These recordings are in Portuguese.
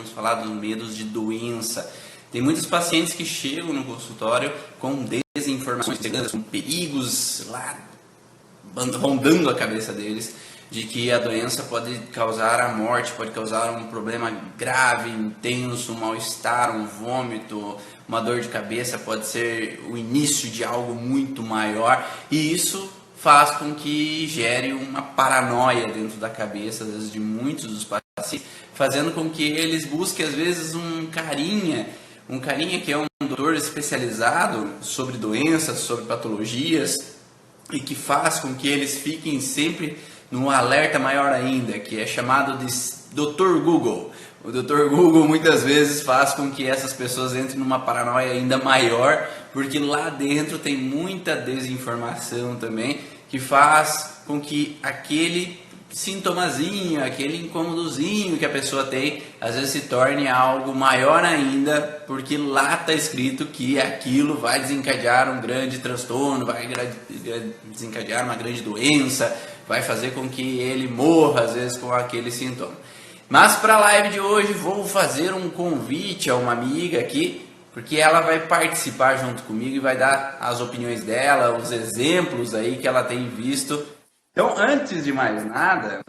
vamos falar dos medos de doença. Tem muitos pacientes que chegam no consultório com desinformações, com perigos lá rondando a cabeça deles, de que a doença pode causar a morte, pode causar um problema grave, intenso, um mal-estar, um vômito, uma dor de cabeça, pode ser o início de algo muito maior, e isso faz com que gere uma paranoia dentro da cabeça, às vezes, de muitos dos pacientes, fazendo com que eles busquem, às vezes, um carinha que é um doutor especializado sobre doenças, sobre patologias, e que faz com que eles fiquem sempre num alerta maior ainda, que é chamado de Dr. Google. O Dr. Google muitas vezes faz com que essas pessoas entrem numa paranoia ainda maior, porque lá dentro tem muita desinformação também, que faz com que aquele sintomazinho, aquele incômodozinho que a pessoa tem, às vezes se torne algo maior ainda, porque lá está escrito que aquilo vai desencadear um grande transtorno, vai desencadear uma grande doença, vai fazer com que ele morra, às vezes, com aquele sintoma. Mas para a live de hoje vou fazer um convite a uma amiga aqui, porque ela vai participar junto comigo e vai dar as opiniões dela, os exemplos aí que ela tem visto. Então, antes de mais nada,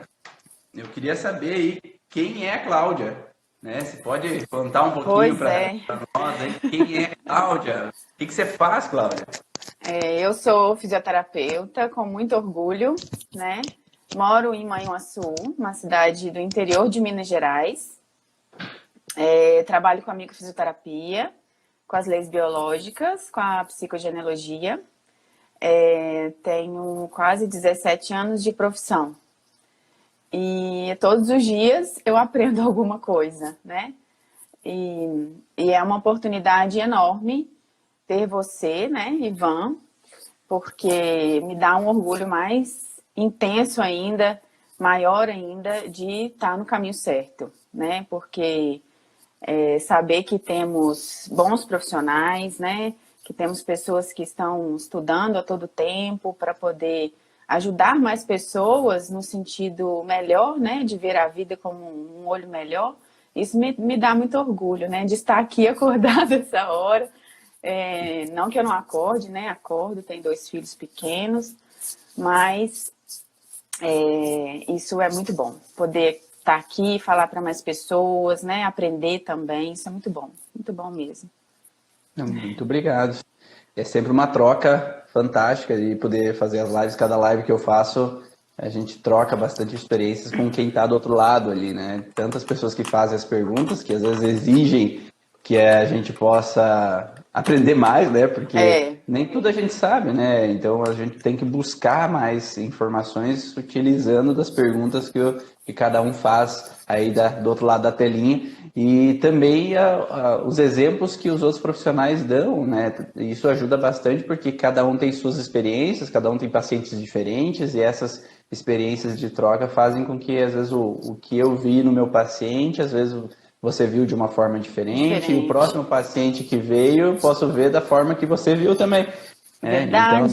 eu queria saber aí quem é a Cláudia, né? Você pode contar um pouquinho para nós aí quem é a Cláudia? O que você faz, Cláudia? Eu sou fisioterapeuta com muito orgulho, né? Moro em Manhuaçu, uma cidade do interior de Minas Gerais. Trabalho com a microfisioterapia, com as leis biológicas, com a psicogenealogia. Tenho quase 17 anos de profissão. E todos os dias eu aprendo alguma coisa, né? E é uma oportunidade enorme ter você, né, Ivan, porque me dá um orgulho mais intenso ainda, maior ainda, de estar no caminho certo, né? Porque saber que temos bons profissionais, né? Que temos pessoas que estão estudando a todo tempo para poder ajudar mais pessoas no sentido melhor, né? De ver a vida como um olho melhor. Isso me dá muito orgulho, né? De estar aqui acordada essa hora. Não que eu não acorde, né? Acordo, tenho 2 filhos pequenos, mas isso é muito bom. Poder estar aqui, falar para mais pessoas, né? Aprender também, isso é muito bom mesmo. Muito obrigado. É sempre uma troca fantástica de poder fazer as lives. Cada live que eu faço, a gente troca bastante experiências com quem está do outro lado ali, né? Tantas pessoas que fazem as perguntas, que às vezes exigem que a gente possa aprender mais, né? Porque nem tudo a gente sabe, né? Então a gente tem que buscar mais informações utilizando das perguntas que cada um faz aí do outro lado da telinha. E também os exemplos que os outros profissionais dão, né? Isso ajuda bastante porque cada um tem suas experiências, cada um tem pacientes diferentes e essas experiências de troca fazem com que, às vezes, o que eu vi no meu paciente, às vezes você viu de uma forma diferente. E o próximo paciente que veio, eu posso ver da forma que você viu também. Né? Então,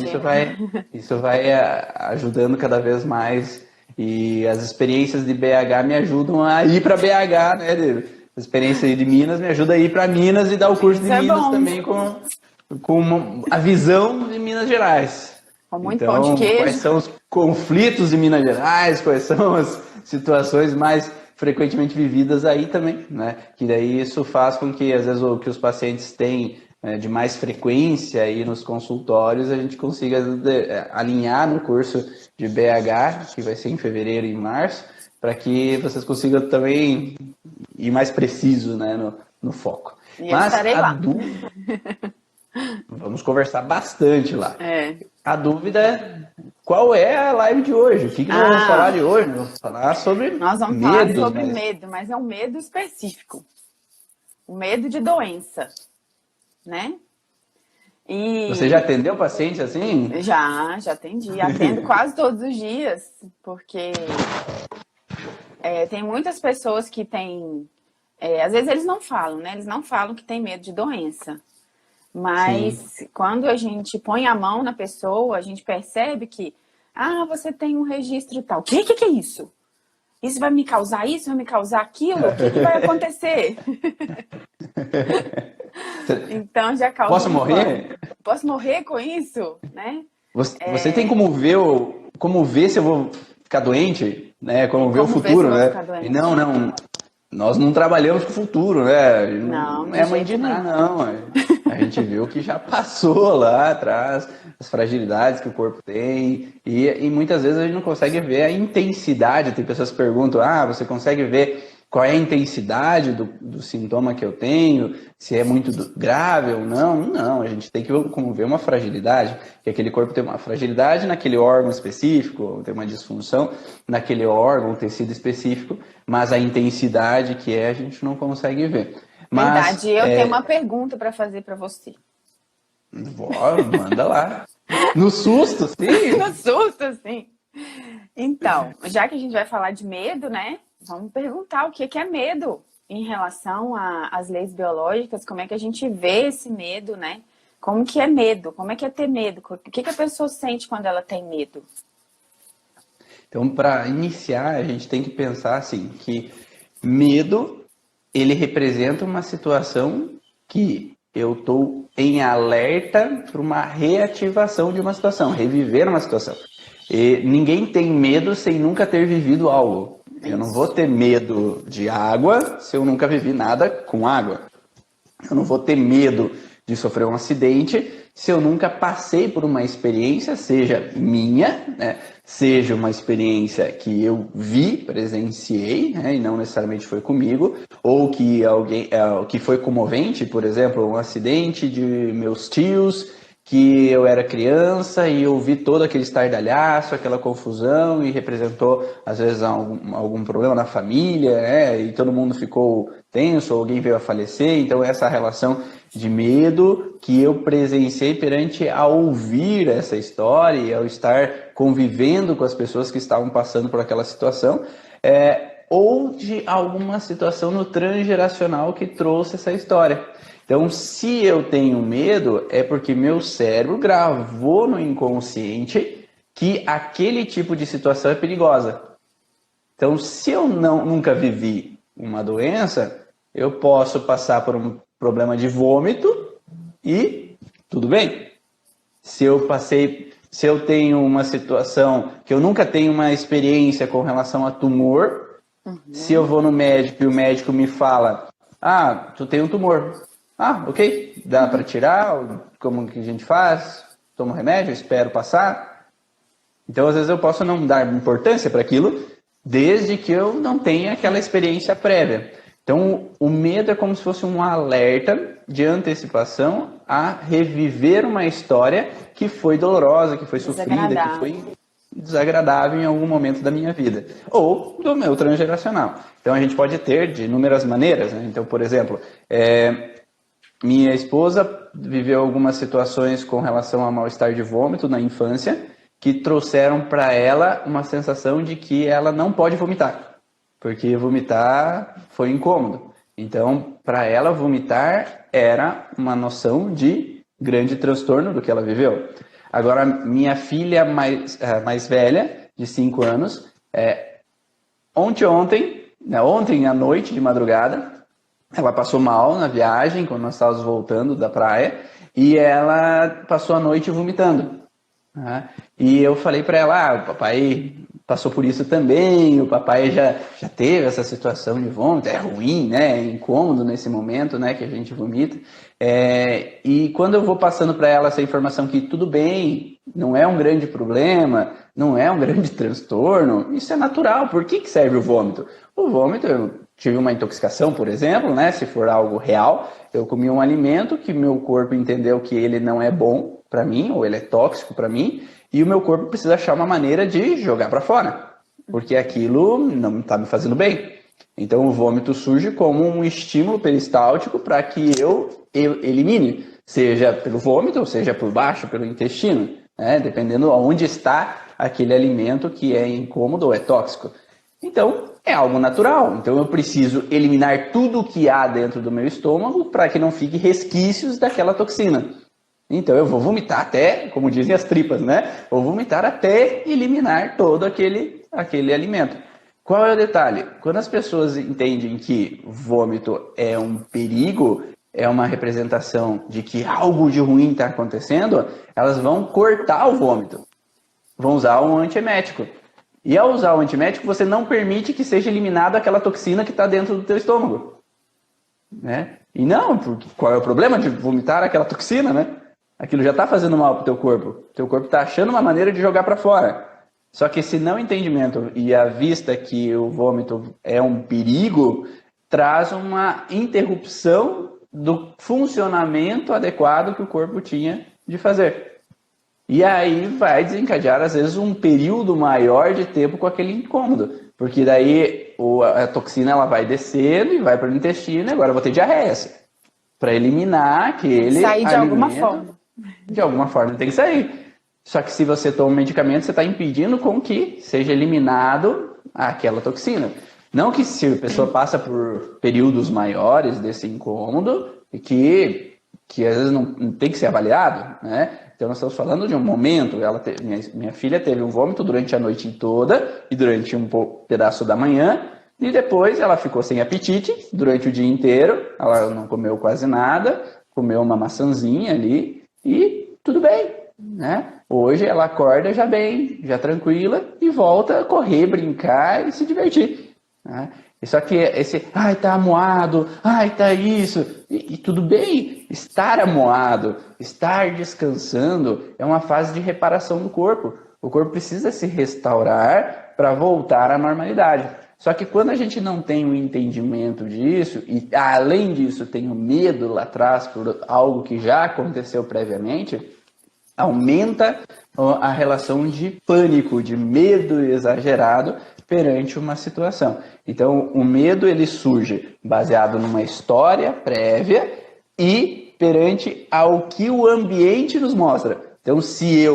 isso vai ajudando cada vez mais. E as experiências de BH me ajudam a ir para BH, né? A experiência de Minas me ajuda a ir para Minas e dar o curso de Minas também com a visão de Minas Gerais. Com muito pão de queijo. Quais são os conflitos de Minas Gerais, quais são as situações mais frequentemente vividas aí também, né? Que daí isso faz com que, às vezes, o que os pacientes têm de mais frequência aí nos consultórios, a gente consiga alinhar no curso de BH, que vai ser em fevereiro e março, para que vocês consigam também ir mais preciso, né, no foco. E eu estarei lá. Vamos conversar bastante lá. A dúvida é qual é a live de hoje? O que nós vamos falar de hoje? Vamos falar sobre Nós vamos falar sobre medo, mas é um medo específico. O medo de doença, né? E você já atendeu paciente assim? Já atendi. Atendo quase todos os dias, porque tem muitas pessoas que têm... às vezes eles não falam, né? Eles não falam que tem medo de doença. Mas quando a gente põe a mão na pessoa, a gente percebe que você tem um registro tal. O que é isso? isso vai me causar isso, vai me causar aquilo, o que vai acontecer? Então já causa Posso morrer? Posso morrer com isso, né? Você tem como ver se eu vou ficar doente, né? Como ver o futuro, né? E não, nós não trabalhamos com o futuro, né? Não é mãe de nada, não. A gente viu que já passou lá atrás, as fragilidades que o corpo tem, e muitas vezes a gente não consegue ver a intensidade. Tem pessoas que perguntam, você consegue ver qual é a intensidade do sintoma que eu tenho, se é muito grave ou não? Não, a gente tem que como ver uma fragilidade, que aquele corpo tem uma fragilidade naquele órgão específico, tem uma disfunção naquele órgão, tecido específico, mas a intensidade que a gente não consegue ver. Verdade, eu tenho uma pergunta para fazer para você. Manda lá. No susto, sim. No susto, sim. Então, já que a gente vai falar de medo, né? Vamos perguntar o que é medo em relação às leis biológicas, como é que a gente vê esse medo, né? Como que é medo? Como é que é ter medo? O que a pessoa sente quando ela tem medo? Então, para iniciar, a gente tem que pensar assim, que medo, ele representa uma situação que eu estou em alerta para uma reativação de uma situação, reviver uma situação. E ninguém tem medo sem nunca ter vivido algo. Eu não vou ter medo de água se eu nunca vivi nada com água. Eu não vou ter medo de sofrer um acidente se eu nunca passei por uma experiência, seja minha, né, seja uma experiência que eu vi, presenciei, né, e não necessariamente foi comigo, ou que que foi comovente, por exemplo, um acidente de meus tios, que eu era criança e eu vi todo aquele estardalhaço, aquela confusão e representou, às vezes, algum problema na família, e todo mundo ficou tenso, alguém veio a falecer. Então, essa relação de medo que eu presenciei perante ao ouvir essa história e ao estar convivendo com as pessoas que estavam passando por aquela situação, ou de alguma situação no transgeracional que trouxe essa história. Então, se eu tenho medo, é porque meu cérebro gravou no inconsciente que aquele tipo de situação é perigosa. Então, se eu nunca vivi uma doença, eu posso passar por um problema de vômito e tudo bem. Se eu tenho uma situação que eu nunca tenho uma experiência com relação a tumor, se eu vou no médico e o médico me fala, tu tem um tumor. Ok, dá para tirar, como que a gente faz? Toma remédio, espero passar. Então, às vezes eu posso não dar importância para aquilo, desde que eu não tenha aquela experiência prévia. Então, o medo é como se fosse um alerta de antecipação a reviver uma história que foi dolorosa, que foi sofrida, que foi desagradável em algum momento da minha vida. Ou do meu transgeracional. Então, a gente pode ter de inúmeras maneiras, né? Então, por exemplo, minha esposa viveu algumas situações com relação a mal-estar de vômito na infância que trouxeram para ela uma sensação de que ela não pode vomitar, porque vomitar foi incômodo. Então, para ela, vomitar era uma noção de grande transtorno do que ela viveu. Agora, minha filha mais velha, de 5 anos, ontem à noite, de madrugada, ela passou mal na viagem, quando nós estávamos voltando da praia, e ela passou a noite vomitando. E eu falei para ela, o papai passou por isso também, o papai já teve essa situação de vômito, é ruim, né? É incômodo nesse momento, né, que a gente vomita. E quando eu vou passando para ela essa informação que tudo bem, não é um grande problema, não é um grande transtorno, isso é natural. Por que serve o vômito? O vômito, eu tive uma intoxicação, por exemplo, né? Se for algo real, eu comi um alimento que meu corpo entendeu que ele não é bom para mim, ou ele é tóxico para mim, e o meu corpo precisa achar uma maneira de jogar para fora, porque aquilo não está me fazendo bem. Então o vômito surge como um estímulo peristáltico para que eu elimine, seja pelo vômito, ou seja por baixo, pelo intestino, né? Dependendo de onde está aquele alimento que é incômodo ou é tóxico. Então, é algo natural. Então, eu preciso eliminar tudo o que há dentro do meu estômago para que não fique resquícios daquela toxina. Então, eu vou vomitar até, como dizem as tripas, né? Vou vomitar até eliminar todo aquele alimento. qual é o detalhe? Quando as pessoas entendem que vômito é um perigo, é uma representação de que algo de ruim está acontecendo, elas vão cortar o vômito, vão usar um antiemético. E ao usar o antiemético, você não permite que seja eliminada aquela toxina que está dentro do teu estômago. Né? E não, porque qual é o problema de vomitar aquela toxina, né? Aquilo já está fazendo mal para o teu corpo. O teu corpo está achando uma maneira de jogar para fora. Só que esse não entendimento e a vista que o vômito é um perigo, traz uma interrupção do funcionamento adequado que o corpo tinha de fazer. E aí vai desencadear, às vezes, um período maior de tempo com aquele incômodo. Porque daí a toxina ela vai descendo e vai para o intestino e agora eu vou ter diarreia. Para eliminar aquele sair de alguma alimento, forma. De alguma forma tem que sair. Só que se você toma um medicamento, você está impedindo com que seja eliminado aquela toxina. Não que se a pessoa passa por períodos maiores desse incômodo, e que às vezes não tem que ser avaliado, né? Então nós estamos falando de um momento, minha filha teve um vômito durante a noite toda e durante um pedaço da manhã, e depois ela ficou sem apetite durante o dia inteiro, ela não comeu quase nada, comeu uma maçãzinha ali e tudo bem, né? Hoje ela acorda já bem, já tranquila e volta a correr, brincar e se divertir, né? Só que ai, tá amuado, ai, tá isso, e tudo bem, estar amuado, estar descansando é uma fase de reparação do corpo. O corpo precisa se restaurar para voltar à normalidade. Só que quando a gente não tem o entendimento disso, e além disso tem o medo lá atrás por algo que já aconteceu previamente, aumenta a relação de pânico, de medo exagerado perante uma situação. Então, o medo ele surge baseado numa história prévia e perante ao que o ambiente nos mostra. Então, se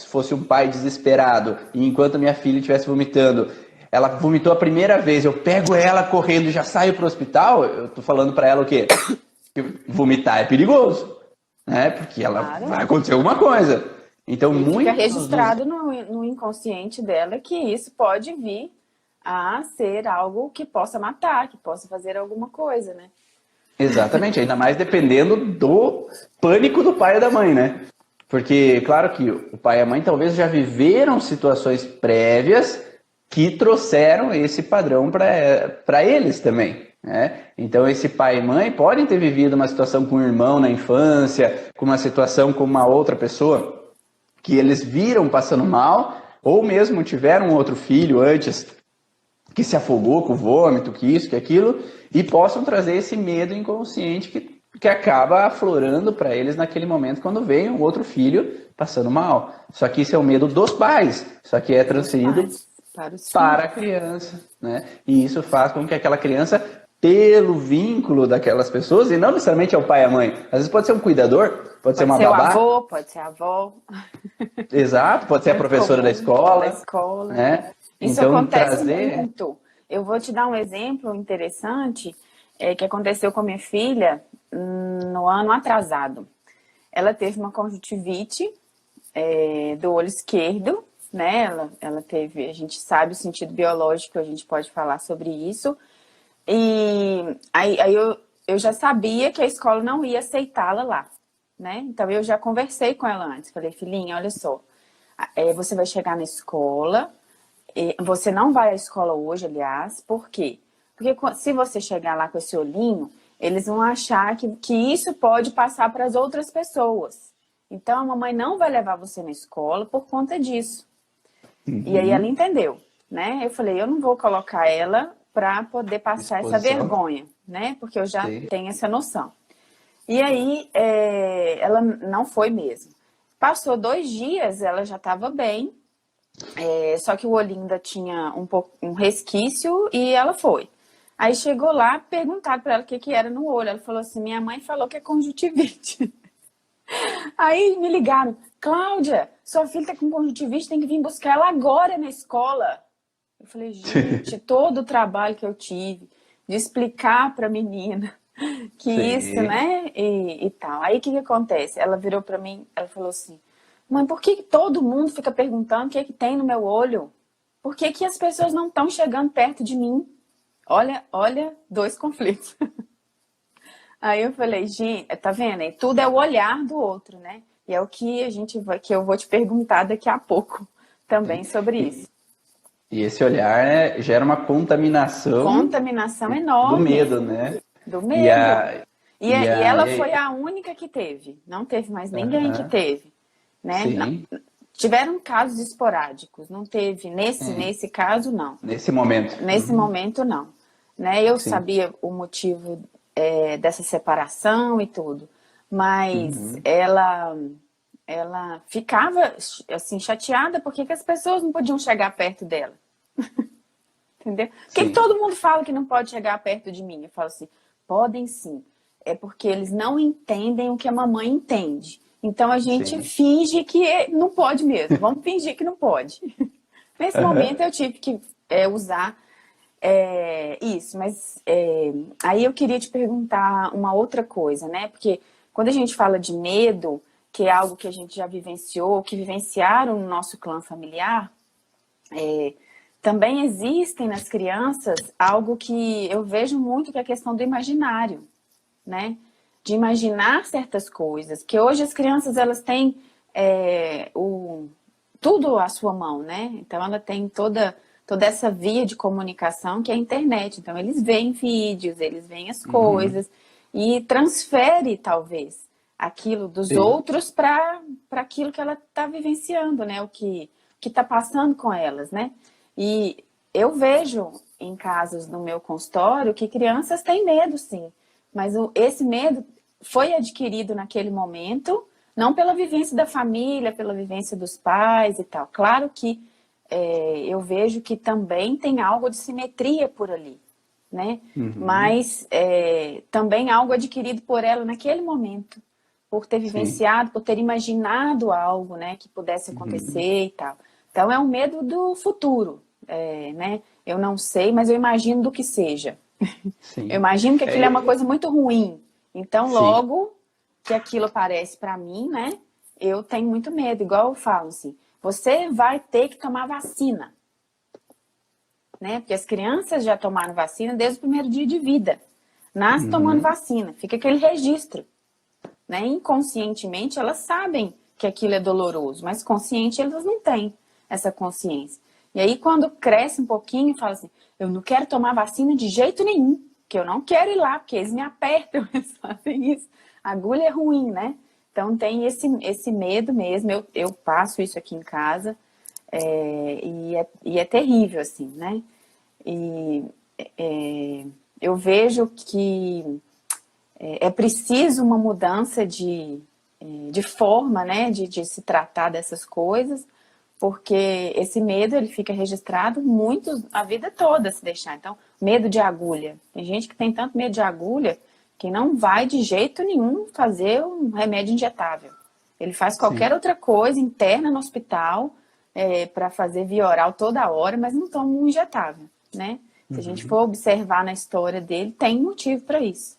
fosse um pai desesperado e enquanto minha filha estivesse vomitando, ela vomitou a primeira vez, eu pego ela correndo e já saio para o hospital, eu estou falando para ela o quê? Que vomitar é perigoso, né? Porque vai acontecer alguma coisa. Então, fica registrado no inconsciente dela que isso pode vir a ser algo que possa matar, que possa fazer alguma coisa, né? Exatamente, ainda mais dependendo do pânico do pai e da mãe, né? Porque, claro que o pai e a mãe talvez já viveram situações prévias que trouxeram esse padrão para eles também, né? Então, esse pai e mãe podem ter vivido uma situação com um irmão na infância, com uma situação com uma outra pessoa que eles viram passando mal, ou mesmo tiveram um outro filho antes que se afogou com o vômito, que isso, que aquilo, e possam trazer esse medo inconsciente que acaba aflorando para eles naquele momento quando vem um outro filho passando mal. Só que isso é o medo dos pais, só que é transferido para a criança, né? E isso faz com que aquela criança, pelo vínculo daquelas pessoas, e não necessariamente é o pai e a mãe, às vezes pode ser um cuidador, pode ser uma babá. Pode ser o avô, pode ser a avó. Exato, pode ser a professora da escola. Né? Isso então, acontece muito. Eu vou te dar um exemplo interessante que aconteceu com a minha filha no ano atrasado. Ela teve uma conjuntivite do olho esquerdo, né? Ela teve, a gente sabe o sentido biológico, a gente pode falar sobre isso. E aí eu já sabia que a escola não ia aceitá-la lá, né? Então eu já conversei com ela antes. Falei, filhinha, olha só, você vai chegar na escola. Você não vai à escola hoje, aliás, por quê? Porque se você chegar lá com esse olhinho, eles vão achar que isso pode passar para as outras pessoas. Então, a mamãe não vai levar você na escola por conta disso. Uhum. E aí ela entendeu, né? Eu falei, eu não vou colocar ela para poder passar essa vergonha, né? Porque eu já tenho essa noção. E aí, ela não foi mesmo. Passou 2 dias, ela já estava bem. Só que o olhinho ainda tinha um resquício e ela foi. Aí chegou lá, perguntaram para ela o que era no olho. Ela falou assim, minha mãe falou que é conjuntivite. Aí me ligaram, Cláudia, sua filha tá com conjuntivite, tem que vir buscar ela agora na escola. Eu falei, gente, todo o trabalho que eu tive de explicar para a menina que isso, né, e tal. Aí o que acontece? Ela virou para mim, ela falou assim, mãe, por que todo mundo fica perguntando o que tem no meu olho? por que que as pessoas não estão chegando perto de mim? Olha, 2 conflitos. Aí eu falei, gente, tá vendo? E tudo é o olhar do outro, né? E é o que eu vou te perguntar daqui a pouco também sobre isso. E esse olhar gera uma contaminação enorme. Do medo, né? Do medo. E ela foi a única que teve. Não teve mais ninguém que teve. Né? Tiveram casos esporádicos. Não teve nesse caso, não. Nesse momento. Nesse momento, não. Né? Eu sabia o motivo dessa separação e tudo. Mas ela ficava assim, chateada porque que as pessoas não podiam chegar perto dela. Entendeu? Por que todo mundo fala que não pode chegar perto de mim? Eu falo assim, podem sim. É porque eles não entendem o que a mamãe entende. Então a gente finge que não pode mesmo. Vamos fingir que não pode. Nesse momento eu tive que usar isso. Mas aí eu queria te perguntar uma outra coisa, né? Porque quando a gente fala de medo, que é algo que a gente já vivenciou, que vivenciaram no nosso clã familiar, também existem nas crianças algo que eu vejo muito, que é a questão do imaginário, né? De imaginar certas coisas, que hoje as crianças elas têm tudo à sua mão, né? Então ela tem toda essa via de comunicação que é a internet. Então eles veem vídeos, eles veem as coisas e transfere talvez aquilo dos outros para aquilo que ela está vivenciando, né? O que está passando com elas, né? E eu vejo em casos no meu consultório que crianças têm medo, sim. Mas esse medo foi adquirido naquele momento, não pela vivência da família, pela vivência dos pais e tal. Claro que eu vejo que também tem algo de simetria por ali, né? Mas também algo adquirido por ela naquele momento, por ter vivenciado, por ter imaginado algo, né, que pudesse acontecer e tal. Então é um medo do futuro, né? Eu não sei, mas eu imagino do que seja. Eu imagino que aquilo é uma coisa muito ruim. Então, logo que aquilo aparece para mim, né? Eu tenho muito medo. Igual eu falo assim, você vai ter que tomar vacina. Né? Porque as crianças já tomaram vacina desde o primeiro dia de vida. Nasce tomando vacina. Fica aquele registro. Né? Inconscientemente, elas sabem que aquilo é doloroso. Mas consciente, elas não têm essa consciência. E aí, quando cresce um pouquinho, fala assim, eu não quero tomar vacina de jeito nenhum, porque eu não quero ir lá, porque eles me apertam, eles fazem isso. A agulha é ruim, né? Então, tem esse medo mesmo, eu passo isso aqui em casa, e é terrível, assim, né? E eu vejo que é preciso uma mudança de forma, né, de se tratar dessas coisas, porque esse medo, ele fica registrado a vida toda, se deixar. Então, medo de agulha. Tem gente que tem tanto medo de agulha que não vai de jeito nenhum fazer um remédio injetável. Ele faz qualquer outra coisa interna no hospital para fazer via oral toda hora, mas não toma um injetável, né? Se a gente for observar na história dele, tem motivo para isso.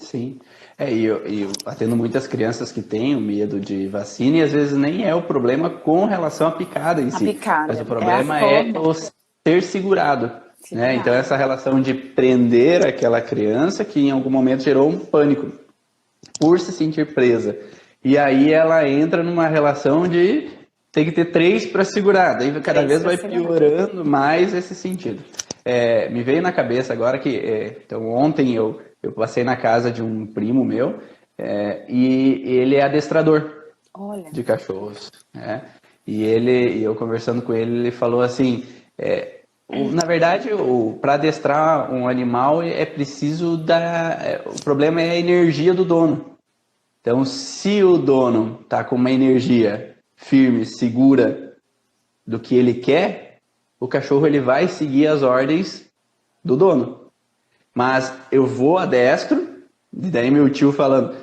Sim, e eu atendo muitas crianças que têm o medo de vacina e às vezes nem é o problema com relação à picada em si. Mas o problema é o ser segurado. Né? Então essa relação de prender aquela criança que em algum momento gerou um pânico por se sentir presa. E aí ela entra numa relação de ter que ter 3 para segurar. Daí cada vez vai piorando mais esse sentido. Me veio na cabeça agora que então ontem eu passei na casa de um primo meu e ele é adestrador de cachorros. Né? E eu conversando com ele, ele falou assim, na verdade, para adestrar um animal é preciso o problema é a energia do dono. Então, se o dono está com uma energia firme, segura do que ele quer, o cachorro ele vai seguir as ordens do dono. Mas eu vou adestro, e daí meu tio falando,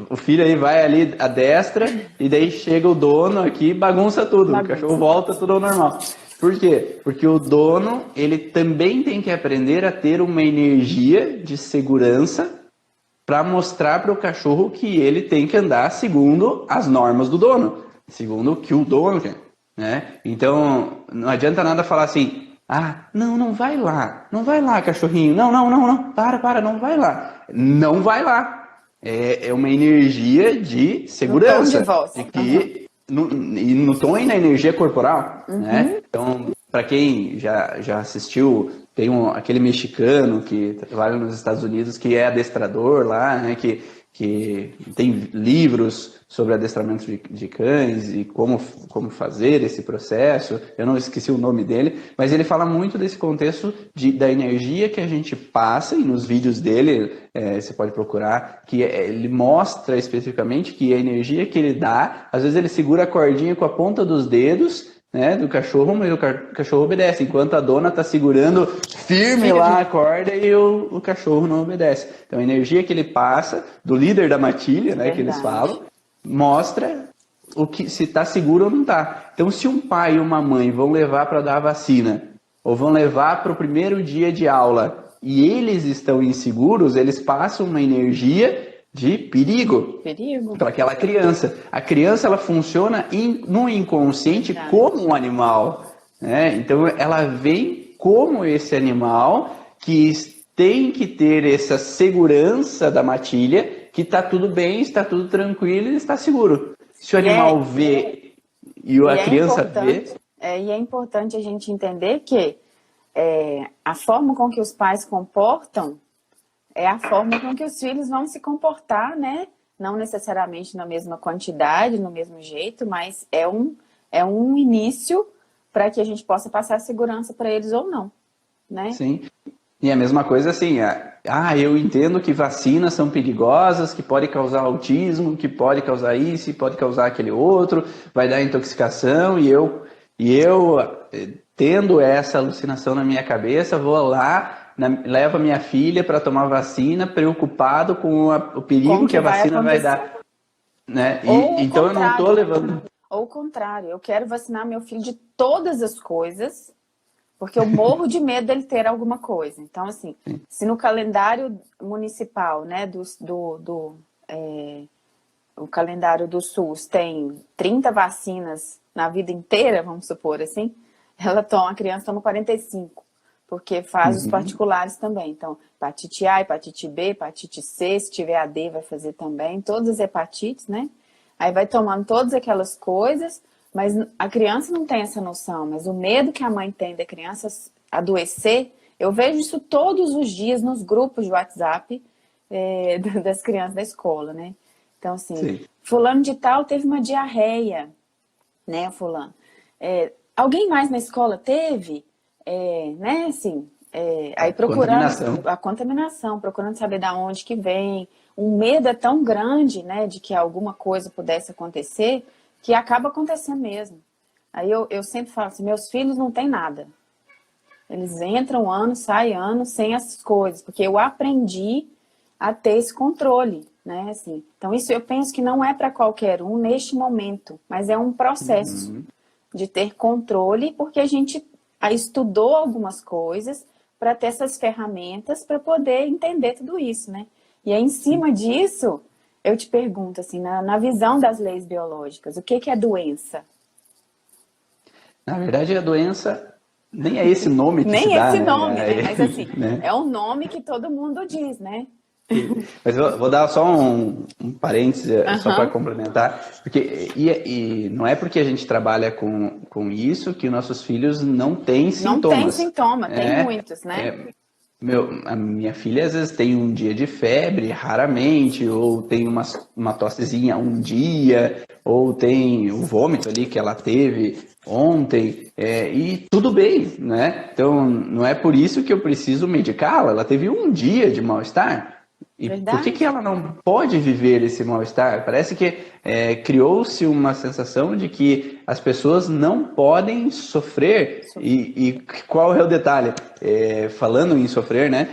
o filho aí vai ali adestra, e daí chega o dono aqui bagunça tudo, o cachorro volta tudo ao normal. Por quê? Porque o dono, ele também tem que aprender a ter uma energia de segurança para mostrar para o cachorro que ele tem que andar segundo as normas do dono, segundo o que o dono quer. né? Então, não adianta nada falar assim, ah, não vai lá, cachorrinho, não, para, não vai lá. Não vai lá. É uma energia de segurança. No tom de voz. De que, e no tom e na energia corporal, né? Então, para quem já assistiu, tem aquele mexicano que trabalha nos Estados Unidos, que é adestrador lá, né? Que tem livros sobre adestramento de cães e como fazer esse processo. Eu não esqueci o nome dele, mas ele fala muito desse contexto da energia que a gente passa, e nos vídeos dele, você pode procurar, que ele mostra especificamente que a energia que ele dá, às vezes ele segura a cordinha com a ponta dos dedos, né, do cachorro, mas o cachorro obedece, enquanto a dona está segurando firme lá a corda e o cachorro não obedece. Então a energia que ele passa, do líder da matilha, né, que eles falam, mostra se está seguro ou não está. Então se um pai e uma mãe vão levar para dar a vacina, ou vão levar para o primeiro dia de aula, e eles estão inseguros, eles passam uma energia de perigo para aquela criança. A criança, ela funciona no inconsciente como um animal, né? Então ela vem como esse animal que tem que ter essa segurança da matilha, que está tudo bem, está tudo tranquilo e está seguro. Se o animal vê e a criança vê... E é importante a gente entender que a forma com que os pais comportam é a forma com que os filhos vão se comportar, né? Não necessariamente na mesma quantidade, no mesmo jeito, mas é um início para que a gente possa passar segurança para eles ou não, né? Sim. E a mesma coisa assim, eu entendo que vacinas são perigosas, que pode causar autismo, que pode causar isso, pode causar aquele outro, vai dar intoxicação, e eu tendo essa alucinação na minha cabeça, vou lá, levo a minha filha para tomar vacina, preocupado com o perigo que a vacina vai dar. Né? Então eu não estou levando... Ou o contrário, eu quero vacinar meu filho de todas as coisas, porque eu morro de medo dele ter alguma coisa. Então, assim, se no calendário municipal, né, o calendário do SUS tem 30 vacinas na vida inteira, vamos supor assim, a criança toma 45. Porque faz os particulares também. Então, hepatite A, hepatite B, hepatite C, se tiver AD vai fazer também, todas as hepatites, né? Aí vai tomando todas aquelas coisas, mas a criança não tem essa noção. Mas o medo que a mãe tem da criança adoecer, eu vejo isso todos os dias nos grupos de WhatsApp das crianças da escola, né? Então, assim, fulano de tal teve uma diarreia, né, fulano? Alguém mais na escola teve? Né, assim, aí procurando a contaminação, procurando saber de onde que vem. O medo é tão grande, né, de que alguma coisa pudesse acontecer, que acaba acontecendo mesmo. Aí eu sempre falo assim, meus filhos não têm nada. Eles entram ano, saem ano sem essas coisas, porque eu aprendi a ter esse controle, né, assim. Então isso eu penso que não é para qualquer um neste momento, mas é um processo de ter controle, porque a gente estudou algumas coisas para ter essas ferramentas para poder entender tudo isso, né? E aí, em cima disso, eu te pergunto, assim, na visão das leis biológicas, o que é doença? Na verdade, a doença nem é esse nome que se dá. Nem esse nome, né? Mas assim, é um nome que todo mundo diz, né? Mas eu vou dar só um parêntese, só para complementar, porque e não é porque a gente trabalha com isso que nossos filhos não têm sintomas. Não tem sintoma, tem muitos, né? A minha filha às vezes tem um dia de febre, raramente, ou tem uma tossezinha um dia, ou tem o vômito ali que ela teve ontem, e tudo bem, né? Então não é por isso que eu preciso medicá-la, ela teve um dia de mal-estar. E por que ela não pode viver esse mal-estar? Parece que criou-se uma sensação de que as pessoas não podem sofrer. E qual é o detalhe? Falando em sofrer, né?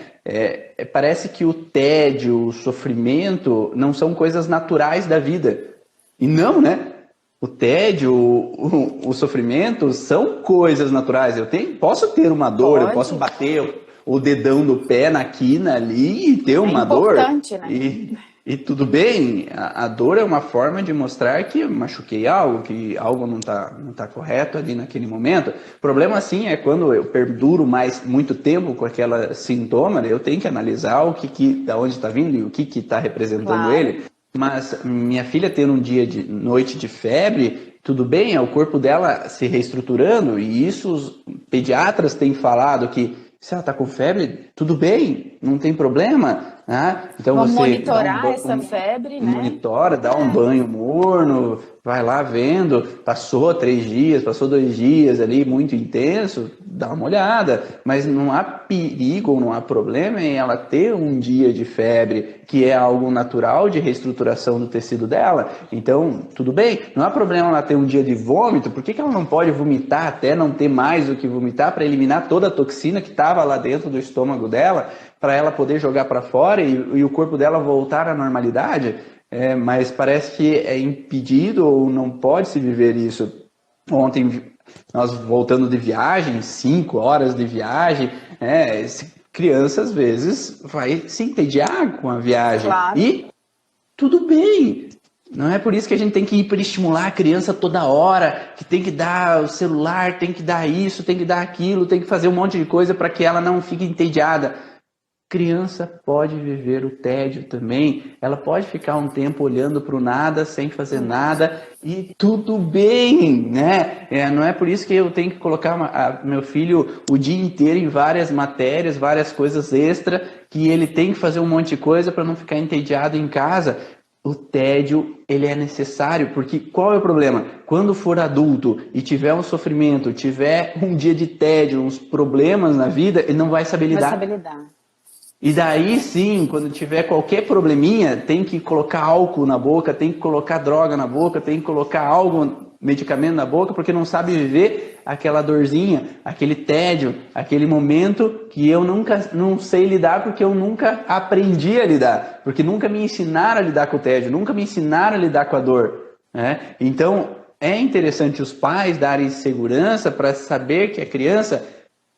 Parece que o tédio, o sofrimento não são coisas naturais da vida. E não, né? O tédio, o sofrimento são coisas naturais. Posso ter uma dor, eu posso bater o dedão do pé na quina ali e ter uma dor. Né? E tudo bem, a dor é uma forma de mostrar que eu machuquei algo, que algo não tá correto ali naquele momento. O problema, sim, é quando eu perduro muito tempo com aquela sintoma, né? Eu tenho que analisar da onde está vindo e o que está representando Claro. ele. Mas minha filha tendo noite de febre, tudo bem, é o corpo dela se reestruturando, e isso os pediatras têm falado que se ela está com febre, tudo bem, não tem problema. Né? Então Vamos você monitorar essa febre, né? monitora, dá um banho morno, vai lá vendo, passou 3 dias, passou 2 dias ali, muito intenso, dá uma olhada. Mas não há perigo, não há problema em ela ter um dia de febre, que é algo natural de reestruturação do tecido dela. Então, tudo bem, não há problema ela ter um dia de vômito. Por que ela não pode vomitar até não ter mais do que vomitar para eliminar toda a toxina que estava lá dentro do estômago dela, para ela poder jogar para fora e o corpo dela voltar à normalidade? Mas parece que é impedido ou não pode se viver isso. Ontem, nós voltando de viagem, 5 horas de viagem, criança às vezes vai se entediar com a viagem. Claro. E tudo bem. Não é por isso que a gente tem que hiperestimular a criança toda hora, que tem que dar o celular, tem que dar isso, tem que dar aquilo, tem que fazer um monte de coisa para que ela não fique entediada. Criança pode viver o tédio também, ela pode ficar um tempo olhando para o nada, sem fazer nada, e tudo bem, né? Não é por isso que eu tenho que colocar meu filho o dia inteiro em várias matérias, várias coisas extra, que ele tem que fazer um monte de coisa para não ficar entediado em casa. O tédio, ele é necessário, porque qual é o problema? Quando for adulto e tiver um sofrimento, tiver um dia de tédio, uns problemas na vida, ele não vai saber lidar. Vai saber lidar. E daí sim, quando tiver qualquer probleminha, tem que colocar álcool na boca, tem que colocar droga na boca, tem que colocar algo, medicamento na boca, porque não sabe viver aquela dorzinha, aquele tédio, aquele momento que eu não sei lidar, porque eu nunca aprendi a lidar, porque nunca me ensinaram a lidar com o tédio, nunca me ensinaram a lidar com a dor. Né? Então, é interessante os pais darem segurança para saber que a criança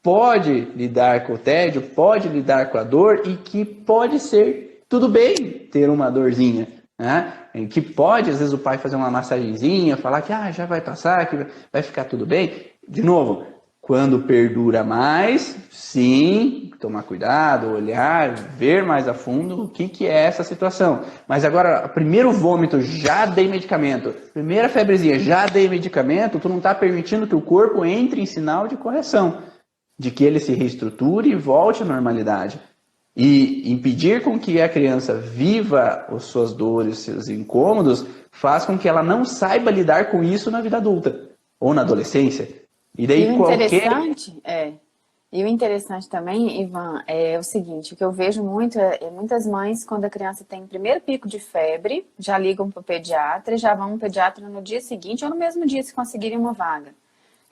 pode lidar com o tédio, pode lidar com a dor e que pode ser tudo bem ter uma dorzinha, né? E que pode, às vezes, o pai fazer uma massagenzinha, falar que já vai passar, que vai ficar tudo bem. De novo, quando perdura mais, sim, tomar cuidado, olhar, ver mais a fundo o que é essa situação. Mas agora, primeiro vômito, já dei medicamento. Primeira febrezinha, já dei medicamento, tu não está permitindo que o corpo entre em sinal de correção, de que ele se reestruture e volte à normalidade. E impedir com que a criança viva as suas dores, seus incômodos, faz com que ela não saiba lidar com isso na vida adulta ou na adolescência. E daí o interessante também, Ivan, é o seguinte, o que eu vejo muito muitas mães, quando a criança tem o primeiro pico de febre, já ligam para o pediatra e já vão no pediatra no dia seguinte ou no mesmo dia se conseguirem uma vaga.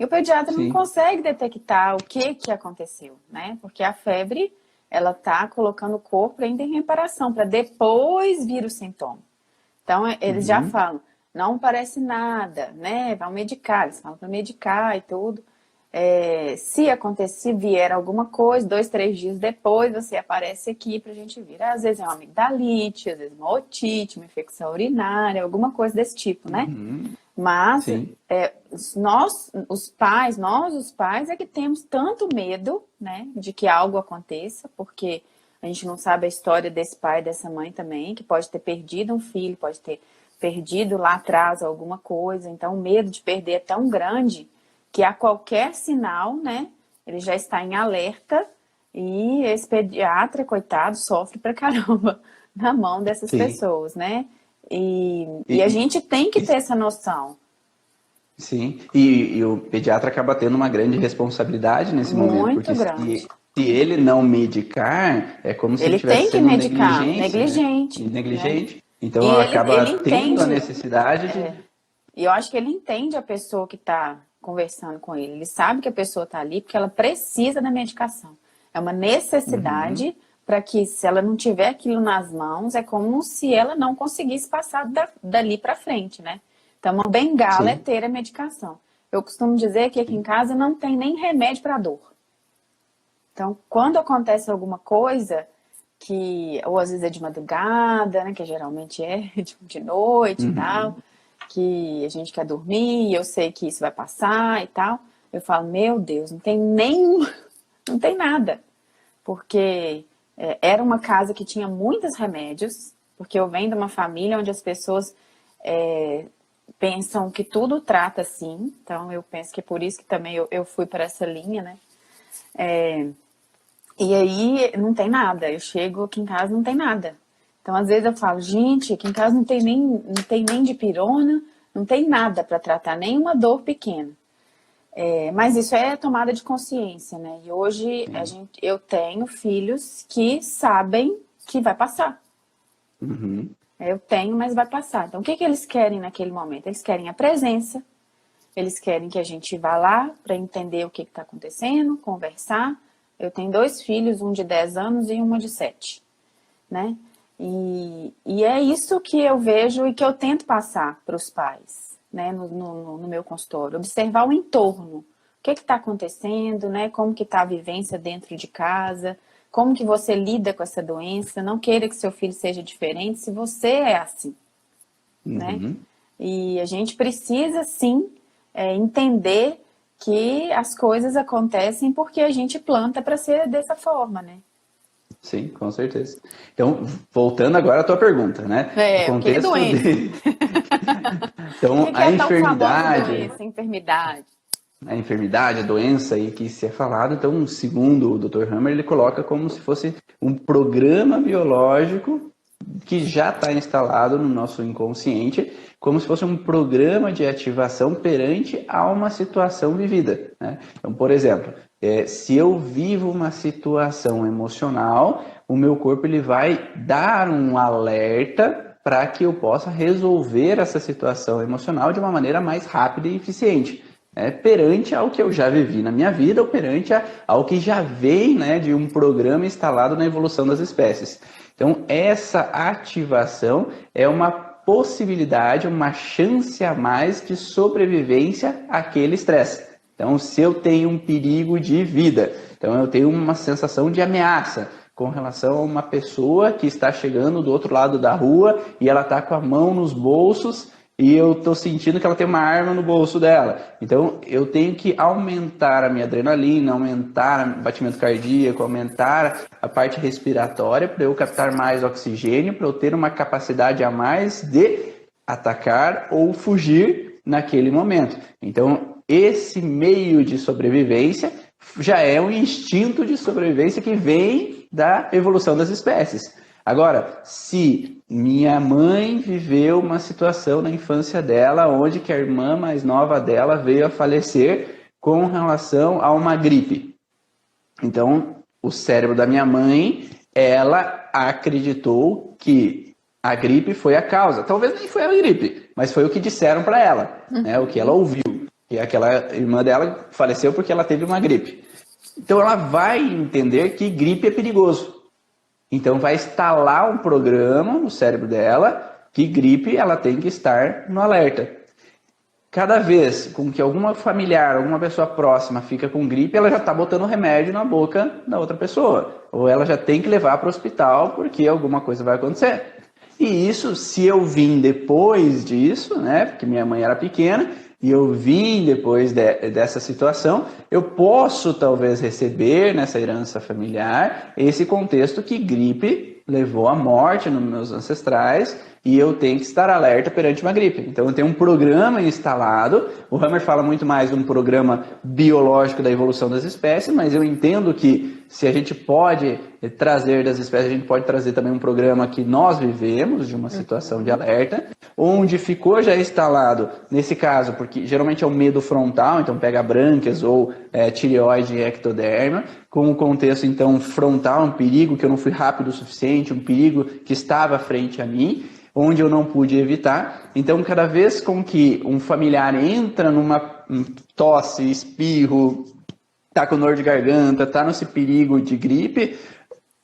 E o pediatra não consegue detectar o que aconteceu, né? Porque a febre, ela tá colocando o corpo ainda em reparação, para depois vir o sintoma. Então, eles já falam, não parece nada, né? Vão medicar, eles falam para medicar e tudo. Se acontecer, vier alguma coisa, 2, 3 dias depois, você aparece aqui pra gente vir. Às vezes é uma amigdalite, às vezes uma otite, uma infecção urinária, alguma coisa desse tipo, né? Mas nós, os pais, é que temos tanto medo, né, de que algo aconteça, porque a gente não sabe a história desse pai e dessa mãe também, que pode ter perdido um filho, pode ter perdido lá atrás alguma coisa. Então, o medo de perder é tão grande que a qualquer sinal, né, ele já está em alerta e esse pediatra, coitado, sofre pra caramba na mão dessas pessoas, né? E a gente tem que ter essa noção. Sim, e o pediatra acaba tendo uma grande responsabilidade nesse momento, porque se ele não medicar, é como se ele estivesse sendo negligente. Né? Então ele acaba tendo entende, a necessidade de... E eu acho que ele entende a pessoa que está conversando com ele. Ele sabe que a pessoa está ali porque ela precisa da medicação. É uma necessidade para que, se ela não tiver aquilo nas mãos, é como se ela não conseguisse passar dali para frente, né? Então, uma bengala é ter a medicação. Eu costumo dizer que aqui em casa não tem nem remédio para dor. Então, quando acontece alguma coisa, que ou às vezes é de madrugada, né, que geralmente é de noite e tal, que a gente quer dormir e eu sei que isso vai passar e tal. Eu falo, meu Deus, não tem nenhum, não tem nada. Porque era uma casa que tinha muitos remédios, porque eu venho de uma família onde as pessoas pensam que tudo trata assim, então eu penso que é por isso que também eu fui para essa linha, né? E aí não tem nada, eu chego aqui em casa não tem nada. Então às vezes eu falo, gente, aqui em casa não tem nem dipirona, não tem nada para tratar, nenhuma dor pequena. Mas isso é tomada de consciência, né? E hoje eu tenho filhos que sabem que vai passar. Uhum. Eu tenho, mas vai passar. Então, o que eles querem naquele momento? Eles querem a presença, eles querem que a gente vá lá para entender o que está acontecendo, conversar. Eu tenho 2 filhos, um de 10 anos e uma de 7, né? E é isso que eu vejo e que eu tento passar para os pais, né? No meu consultório. Observar o entorno. O que está acontecendo, né? Como que está a vivência dentro de casa, como que você lida com essa doença. Não queira que seu filho seja diferente se você é assim, né? E a gente precisa, sim, entender que as coisas acontecem porque a gente planta para ser dessa forma, né? Sim, com certeza. Então, voltando agora à tua pergunta, né? O contexto de... Então, o que a é tal famosa enfermidade... enfermidade? A enfermidade, a doença aí que se é falado, então, segundo o Dr. Hammer, ele coloca como se fosse um programa biológico que já está instalado no nosso inconsciente, como se fosse um programa de ativação perante a uma situação vivida, né? Então, por exemplo, se eu vivo uma situação emocional, o meu corpo ele vai dar um alerta para que eu possa resolver essa situação emocional de uma maneira mais rápida e eficiente. Perante ao que eu já vivi na minha vida ou perante ao que já vem, né, de um programa instalado na evolução das espécies. Então, essa ativação é uma possibilidade, uma chance a mais de sobrevivência àquele estresse. Então, se eu tenho um perigo de vida, então eu tenho uma sensação de ameaça com relação a uma pessoa que está chegando do outro lado da rua e ela está com a mão nos bolsos, e eu estou sentindo que ela tem uma arma no bolso dela. Então, eu tenho que aumentar a minha adrenalina, aumentar o batimento cardíaco, aumentar a parte respiratória para eu captar mais oxigênio, para eu ter uma capacidade a mais de atacar ou fugir naquele momento. Então, esse meio de sobrevivência já é um instinto de sobrevivência que vem da evolução das espécies. Agora, se minha mãe viveu uma situação na infância dela onde que a irmã mais nova dela veio a falecer com relação a uma gripe. Então, o cérebro da minha mãe, ela acreditou que a gripe foi a causa. Talvez nem foi a gripe, mas foi o que disseram para ela, né? O que ela ouviu. E aquela irmã dela faleceu porque ela teve uma gripe. Então, ela vai entender que gripe é perigoso. Então vai instalar um programa no cérebro dela que gripe ela tem que estar no alerta. Cada vez com que alguma familiar, alguma pessoa próxima fica com gripe, ela já está botando remédio na boca da outra pessoa. Ou ela já tem que levar para o hospital porque alguma coisa vai acontecer. E isso, se eu vim depois disso, né, porque minha mãe era pequena, e eu vim depois dessa situação, eu posso talvez receber nessa herança familiar esse contexto que gripe levou à morte nos meus ancestrais e eu tenho que estar alerta perante uma gripe. Então eu tenho um programa instalado, o Hammer fala muito mais de um programa biológico da evolução das espécies, mas eu entendo que se a gente pode trazer das espécies, a gente pode trazer também um programa que nós vivemos, de uma situação de alerta, onde ficou já instalado, nesse caso, porque geralmente é o medo frontal, então pega brânquias ou tireoide e ectoderma, com o contexto então frontal, um perigo que eu não fui rápido o suficiente, um perigo que estava frente a mim, onde eu não pude evitar. Então, cada vez com que um familiar entra numa tosse, espirro, tá com dor de garganta, tá nesse perigo de gripe,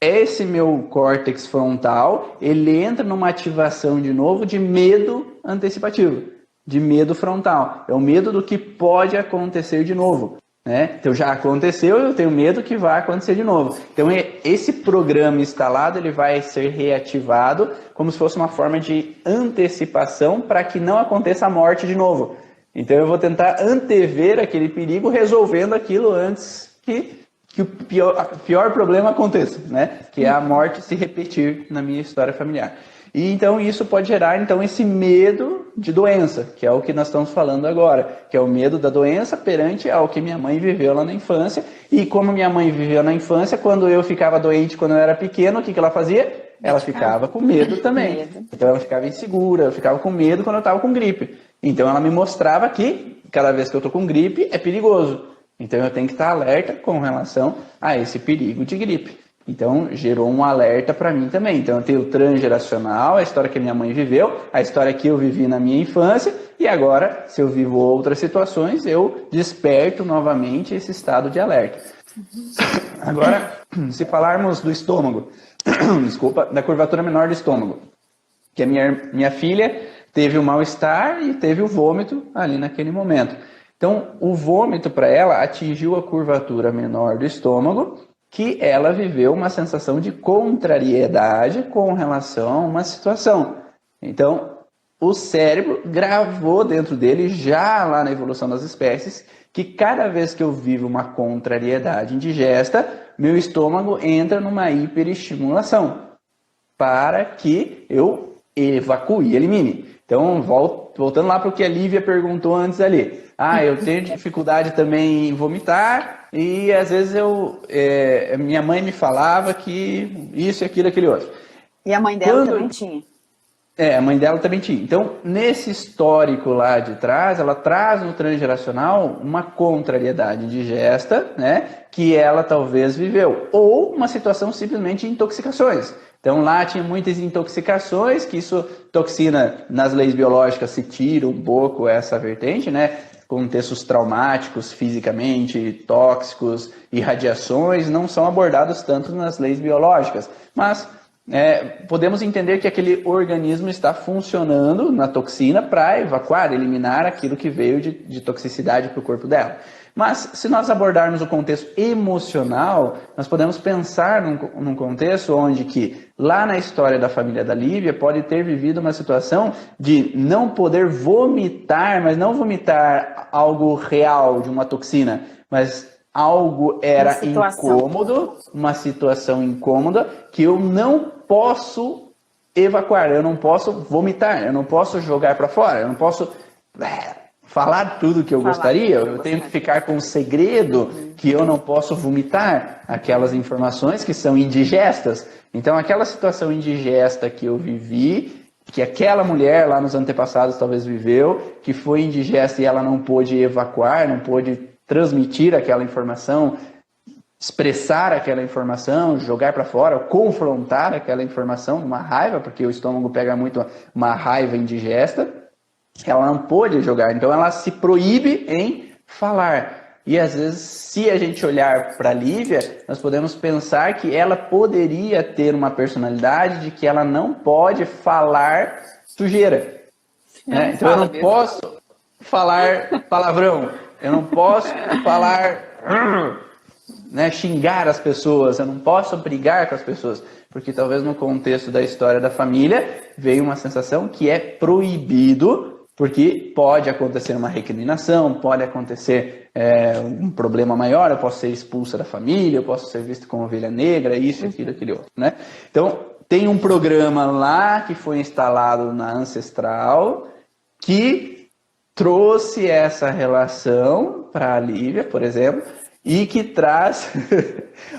esse meu córtex frontal, ele entra numa ativação de novo de medo antecipativo, de medo frontal. É o medo do que pode acontecer de novo. né? Então já aconteceu, eu tenho medo que vai acontecer de novo. Então esse programa instalado, ele vai ser reativado como se fosse uma forma de antecipação para que não aconteça a morte de novo. Então eu vou tentar antever aquele perigo resolvendo aquilo antes que o pior problema aconteça, né? Que é a morte se repetir na minha história familiar. E então isso pode gerar então esse medo de doença, que é o que nós estamos falando agora, que é o medo da doença perante ao que minha mãe viveu lá na infância. E como minha mãe viveu na infância, quando eu ficava doente quando eu era pequeno, o que ela fazia? Ela ficava com medo também. Então ela ficava insegura, ela ficava com medo quando eu estava com gripe. Então ela me mostrava que cada vez que eu estou com gripe é perigoso. Então eu tenho que estar alerta com relação a esse perigo de gripe. Então gerou um alerta para mim também. Então eu tenho o transgeracional, a história que a minha mãe viveu, a história que eu vivi na minha infância, e agora, se eu vivo outras situações, eu desperto novamente esse estado de alerta. Agora, se falarmos do estômago, desculpa, da curvatura menor do estômago, que a minha filha teve o mal-estar e teve o vômito ali naquele momento. Então, o vômito para ela atingiu a curvatura menor do estômago, que ela viveu uma sensação de contrariedade com relação a uma situação. Então, o cérebro gravou dentro dele, já lá na evolução das espécies, que cada vez que eu vivo uma contrariedade indigesta, meu estômago entra numa hiperestimulação para que eu evacue, elimine. Então, voltando lá para o que a Lívia perguntou antes ali. Eu tenho dificuldade também em vomitar e às vezes minha mãe me falava que isso e aquilo, aquele outro. E a mãe dela também tinha? A mãe dela também tinha. Então, nesse histórico lá de trás, ela traz no transgeracional uma contrariedade indigesta, né, que ela talvez viveu. Ou uma situação simplesmente de intoxicações. Então, lá tinha muitas intoxicações, que isso, toxina, nas leis biológicas, se tira um pouco essa vertente, né? Contextos traumáticos, fisicamente, tóxicos e radiações não são abordados tanto nas leis biológicas. Mas podemos entender que aquele organismo está funcionando na toxina para evacuar, eliminar aquilo que veio de toxicidade para o corpo dela. Mas se nós abordarmos o contexto emocional, nós podemos pensar num contexto onde que lá na história da família da Lívia pode ter vivido uma situação de não poder vomitar, mas não vomitar algo real de uma toxina, mas algo era incômodo, uma situação incômoda que eu não posso evacuar, eu não posso vomitar, eu não posso jogar para fora, eu não posso falar tudo que eu gostaria, eu tenho que ficar com um segredo que eu não posso vomitar aquelas informações que são indigestas. Então, aquela situação indigesta que eu vivi, que aquela mulher lá nos antepassados talvez viveu, que foi indigesta e ela não pôde evacuar, não pôde transmitir aquela informação, expressar aquela informação, jogar para fora, confrontar aquela informação, uma raiva, porque o estômago pega muito uma raiva indigesta. Ela não pôde jogar, então ela se proíbe em falar. E às vezes, se a gente olhar para a Lívia, nós podemos pensar que ela poderia ter uma personalidade de que ela não pode falar sujeira. Né? Então eu não posso falar palavrão, eu não posso falar, xingar as pessoas, eu não posso brigar com as pessoas. Porque talvez no contexto da história da família veio uma sensação que é proibido. Porque pode acontecer uma recriminação, pode acontecer um problema maior, eu posso ser expulsa da família, eu posso ser visto como ovelha negra, isso, aquilo, aquele outro, né? Então, tem um programa lá que foi instalado na Ancestral que trouxe essa relação para a Lívia, por exemplo, e que traz,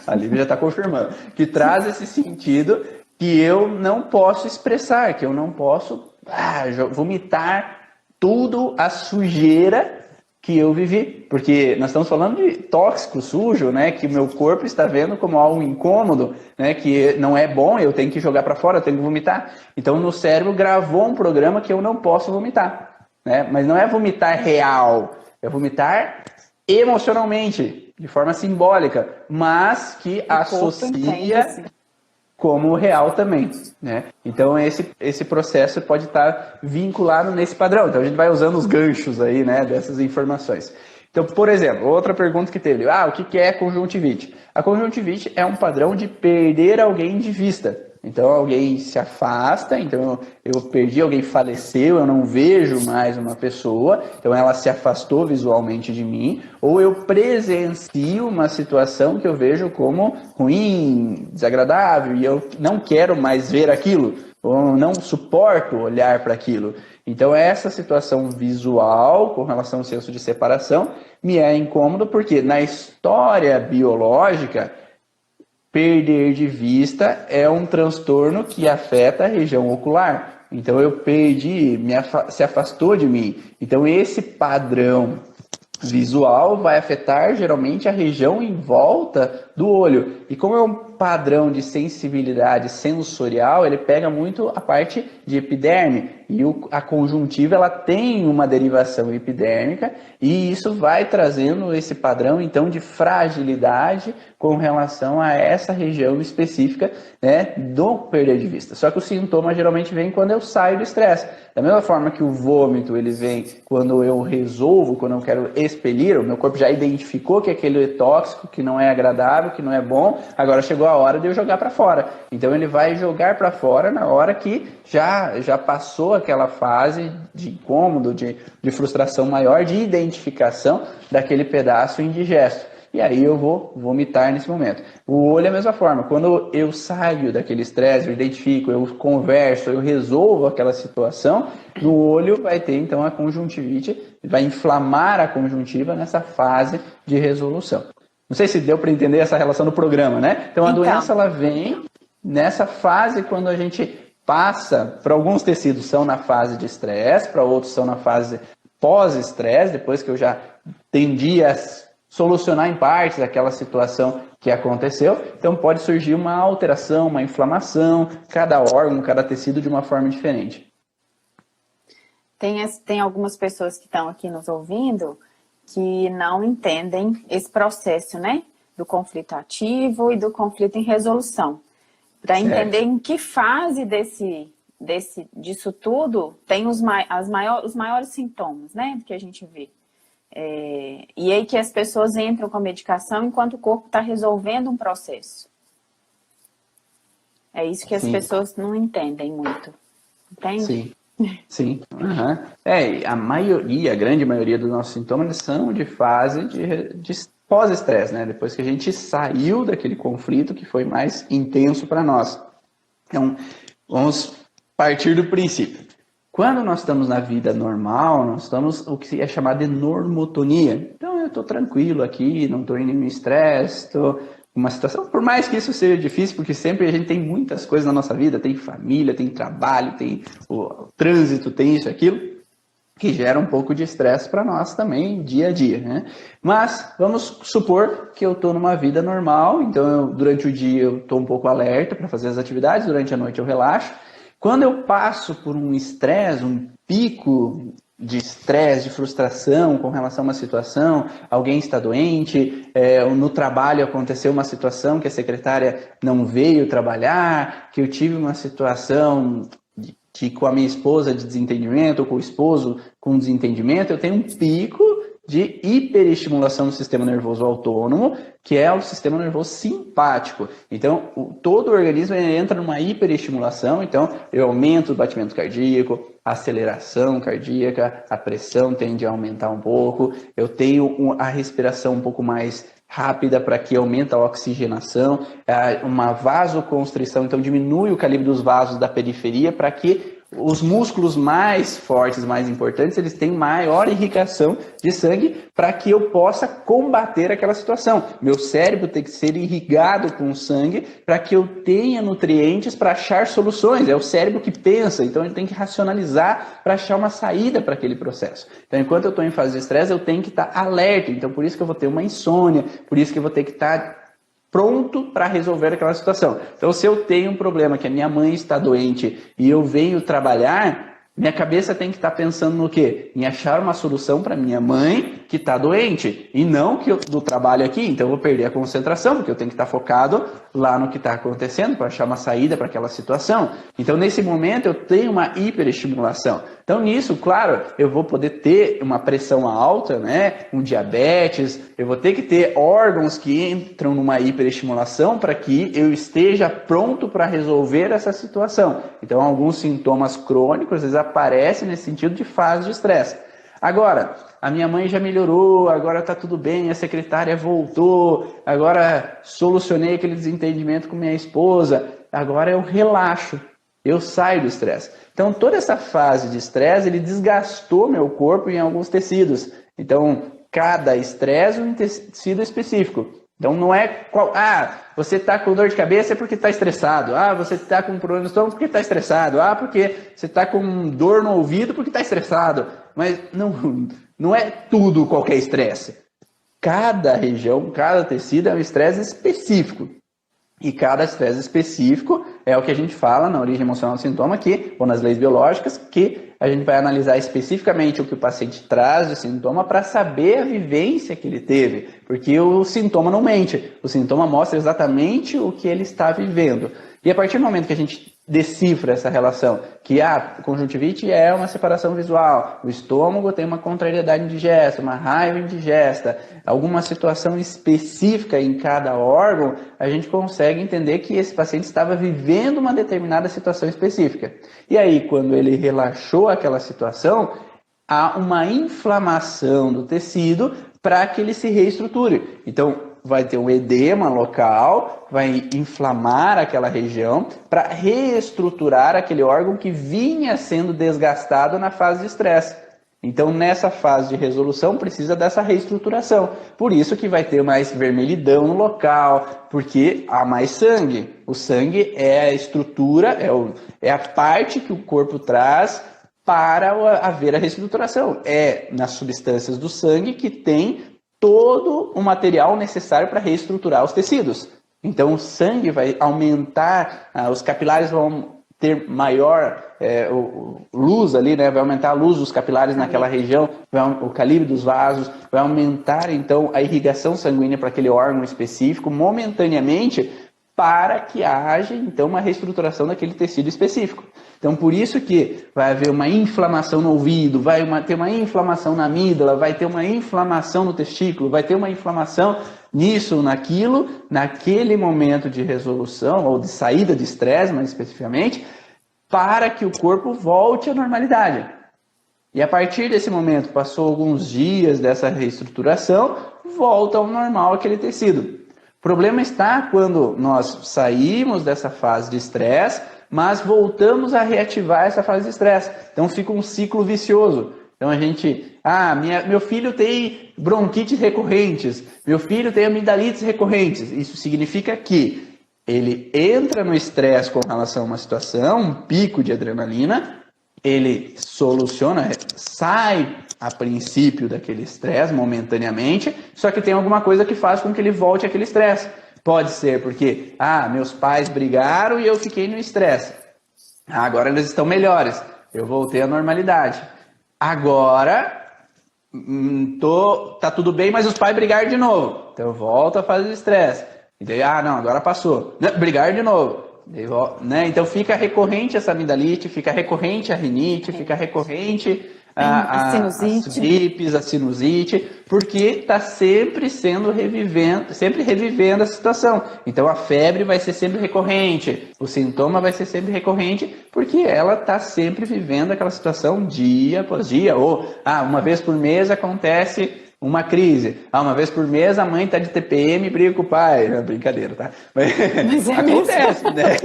a Lívia já está confirmando, que traz esse sentido que eu não posso expressar, que eu não posso vomitar tudo a sujeira que eu vivi. Porque nós estamos falando de tóxico, sujo, né? Que o meu corpo está vendo como algo incômodo, né? Que não é bom, eu tenho que jogar para fora, eu tenho que vomitar. Então, no cérebro gravou um programa que eu não posso vomitar, né? Mas não é vomitar real, é vomitar emocionalmente, de forma simbólica, mas que associa como real também, né? Então esse processo pode estar vinculado nesse padrão. Então a gente vai usando os ganchos aí, né, dessas informações. Então, por exemplo, outra pergunta que teve, o que é conjuntivite? A conjuntivite é um padrão de perder alguém de vista. Então, alguém se afasta, então eu perdi, alguém faleceu, eu não vejo mais uma pessoa, então ela se afastou visualmente de mim, ou eu presencio uma situação que eu vejo como ruim, desagradável, e eu não quero mais ver aquilo, ou não suporto olhar para aquilo. Então, essa situação visual, com relação ao senso de separação, me é incômodo, porque na história biológica, perder de vista é um transtorno que afeta a região ocular. Então, eu perdi, se afastou de mim. Então, esse padrão visual vai afetar geralmente a região em volta do olho. E como é um padrão de sensibilidade sensorial, ele pega muito a parte de epiderme. E a conjuntiva ela tem uma derivação epidérmica e isso vai trazendo esse padrão então de fragilidade com relação a essa região específica, né, do perder de vista. Só que o sintoma geralmente vem quando eu saio do estresse. Da mesma forma que o vômito ele vem quando eu resolvo, quando eu quero expelir, o meu corpo já identificou que aquele é tóxico, que não é agradável, que não é bom, agora chegou a hora de eu jogar para fora. Então ele vai jogar para fora na hora que já passou aquela fase de incômodo, de frustração maior, de identificação daquele pedaço indigesto. E aí eu vou vomitar nesse momento. O olho é a mesma forma. Quando eu saio daquele estresse, eu identifico, eu converso, eu resolvo aquela situação, no olho vai ter então a conjuntivite, vai inflamar a conjuntiva nessa fase de resolução. Não sei se deu para entender essa relação do programa, né? Então a doença ela vem nessa fase quando a gente passa, para alguns tecidos são na fase de estresse, para outros são na fase pós-estresse, depois que eu já tendi a solucionar em partes aquela situação que aconteceu. Então pode surgir uma alteração, uma inflamação, cada órgão, cada tecido de uma forma diferente. Tem algumas pessoas que estão aqui nos ouvindo que não entendem esse processo, né? Do conflito ativo e do conflito em resolução. Para entender em que fase disso tudo tem os maiores sintomas, né? Que a gente vê. E aí que as pessoas entram com a medicação enquanto o corpo está resolvendo um processo. É isso que as pessoas não entendem muito. Entende? Sim. Uhum. A grande maioria dos nossos sintomas são de fase de pós-estresse, né? Depois que a gente saiu daquele conflito que foi mais intenso para nós. Então, vamos partir do princípio. Quando nós estamos na vida normal, nós estamos o que é chamado de normotonia. Então, eu estou tranquilo aqui, não estou em nenhum estresse, estou uma situação, por mais que isso seja difícil, porque sempre a gente tem muitas coisas na nossa vida, tem família, tem trabalho, tem o trânsito, tem isso, aquilo, que gera um pouco de estresse para nós também, dia a dia, né? Mas vamos supor que eu estou numa vida normal, então durante o dia eu estou um pouco alerta para fazer as atividades, durante a noite eu relaxo. Quando eu passo por um estresse, um pico de estresse, de frustração com relação a uma situação, alguém está doente, no trabalho aconteceu uma situação que a secretária não veio trabalhar, que eu tive uma situação que com a minha esposa de desentendimento, ou com o esposo com desentendimento, eu tenho um pico de hiperestimulação do sistema nervoso autônomo, que é o sistema nervoso simpático. Então, todo o organismo entra numa hiperestimulação, então eu aumento o batimento cardíaco, a aceleração cardíaca, a pressão tende a aumentar um pouco, eu tenho a respiração um pouco mais rápida para que aumente a oxigenação, uma vasoconstrição, então diminui o calibre dos vasos da periferia para que os músculos mais fortes, mais importantes, eles têm maior irrigação de sangue para que eu possa combater aquela situação. Meu cérebro tem que ser irrigado com sangue para que eu tenha nutrientes para achar soluções. É o cérebro que pensa, então ele tem que racionalizar para achar uma saída para aquele processo. Então, enquanto eu estou em fase de estresse, eu tenho que estar alerta. Então, por isso que eu vou ter uma insônia, por isso que eu vou ter que estar pronto para resolver aquela situação. Então, se eu tenho um problema que a minha mãe está doente e eu venho trabalhar, minha cabeça tem que estar pensando no quê? Em achar uma solução para minha mãe que está doente e não que do trabalho aqui, então eu vou perder a concentração, porque eu tenho que estar focado lá no que está acontecendo para achar uma saída para aquela situação. Então, nesse momento, eu tenho uma hiperestimulação. Então, nisso, claro, eu vou poder ter uma pressão alta, né? Um diabetes, eu vou ter que ter órgãos que entram numa hiperestimulação para que eu esteja pronto para resolver essa situação. Então, alguns sintomas crônicos, eles aparecem nesse sentido de fase de estresse. Agora, a minha mãe já melhorou, agora está tudo bem, a secretária voltou, agora solucionei aquele desentendimento com minha esposa, agora eu relaxo, eu saio do estresse. Então, toda essa fase de estresse, ele desgastou meu corpo em alguns tecidos. Então, cada estresse é um tecido específico. Então, não é qual... você está com dor de cabeça é porque está estressado. Você está com problema no estômago porque está estressado. Porque você está com dor no ouvido porque está estressado. Mas não é tudo qualquer estresse. Cada região, cada tecido é um estresse específico. E cada estresse específico é o que a gente fala na origem emocional do sintoma, ou nas leis biológicas, que a gente vai analisar especificamente o que o paciente traz de sintoma para saber a vivência que ele teve. Porque o sintoma não mente, o sintoma mostra exatamente o que ele está vivendo. E a partir do momento que a gente decifra essa relação, que a conjuntivite é uma separação visual, o estômago tem uma contrariedade indigesta, uma raiva indigesta, alguma situação específica em cada órgão, a gente consegue entender que esse paciente estava vivendo uma determinada situação específica. E aí, quando ele relaxou aquela situação, há uma inflamação do tecido para que ele se reestruture. Então, vai ter um edema local, vai inflamar aquela região para reestruturar aquele órgão que vinha sendo desgastado na fase de estresse. Então, nessa fase de resolução, precisa dessa reestruturação. Por isso que vai ter mais vermelhidão no local, porque há mais sangue. O sangue é a estrutura, é a parte que o corpo traz para haver a reestruturação. É nas substâncias do sangue que tem todo o material necessário para reestruturar os tecidos. Então, o sangue vai aumentar, os capilares vão ter maior luz ali, né? Vai aumentar a luz dos capilares naquela região, o calibre dos vasos, vai aumentar, então, a irrigação sanguínea para aquele órgão específico, momentaneamente, para que haja, então, uma reestruturação daquele tecido específico. Então, por isso que vai haver uma inflamação no ouvido, vai ter uma inflamação na amígdala, vai ter uma inflamação no testículo, vai ter uma inflamação nisso, naquilo, naquele momento de resolução, ou de saída de estresse, mais especificamente, para que o corpo volte à normalidade. E a partir desse momento, passou alguns dias dessa reestruturação, volta ao normal aquele tecido. O problema está quando nós saímos dessa fase de estresse, mas voltamos a reativar essa fase de estresse. Então fica um ciclo vicioso. Então a gente, meu filho tem bronquites recorrentes, meu filho tem amigdalites recorrentes. Isso significa que ele entra no estresse com relação a uma situação, um pico de adrenalina, ele soluciona, sai a princípio daquele estresse momentaneamente, só que tem alguma coisa que faz com que ele volte àquele estresse. Pode ser porque, meus pais brigaram e eu fiquei no estresse. Agora eles estão melhores, eu voltei à normalidade. Agora, tá tudo bem, mas os pais brigaram de novo. Então eu volto a fase de estresse. E daí, agora passou. Brigaram de novo. Né? Então fica recorrente essa amidalite, fica recorrente a rinite, fica recorrente a sinusite. As gripes, a sinusite, porque está sempre revivendo a situação. Então a febre vai ser sempre recorrente, o sintoma vai ser sempre recorrente, porque ela está sempre vivendo aquela situação dia após dia. Ou uma vez por mês acontece uma crise. Uma vez por mês a mãe está de TPM e briga com o pai. É brincadeira, tá? Mas acontece, né?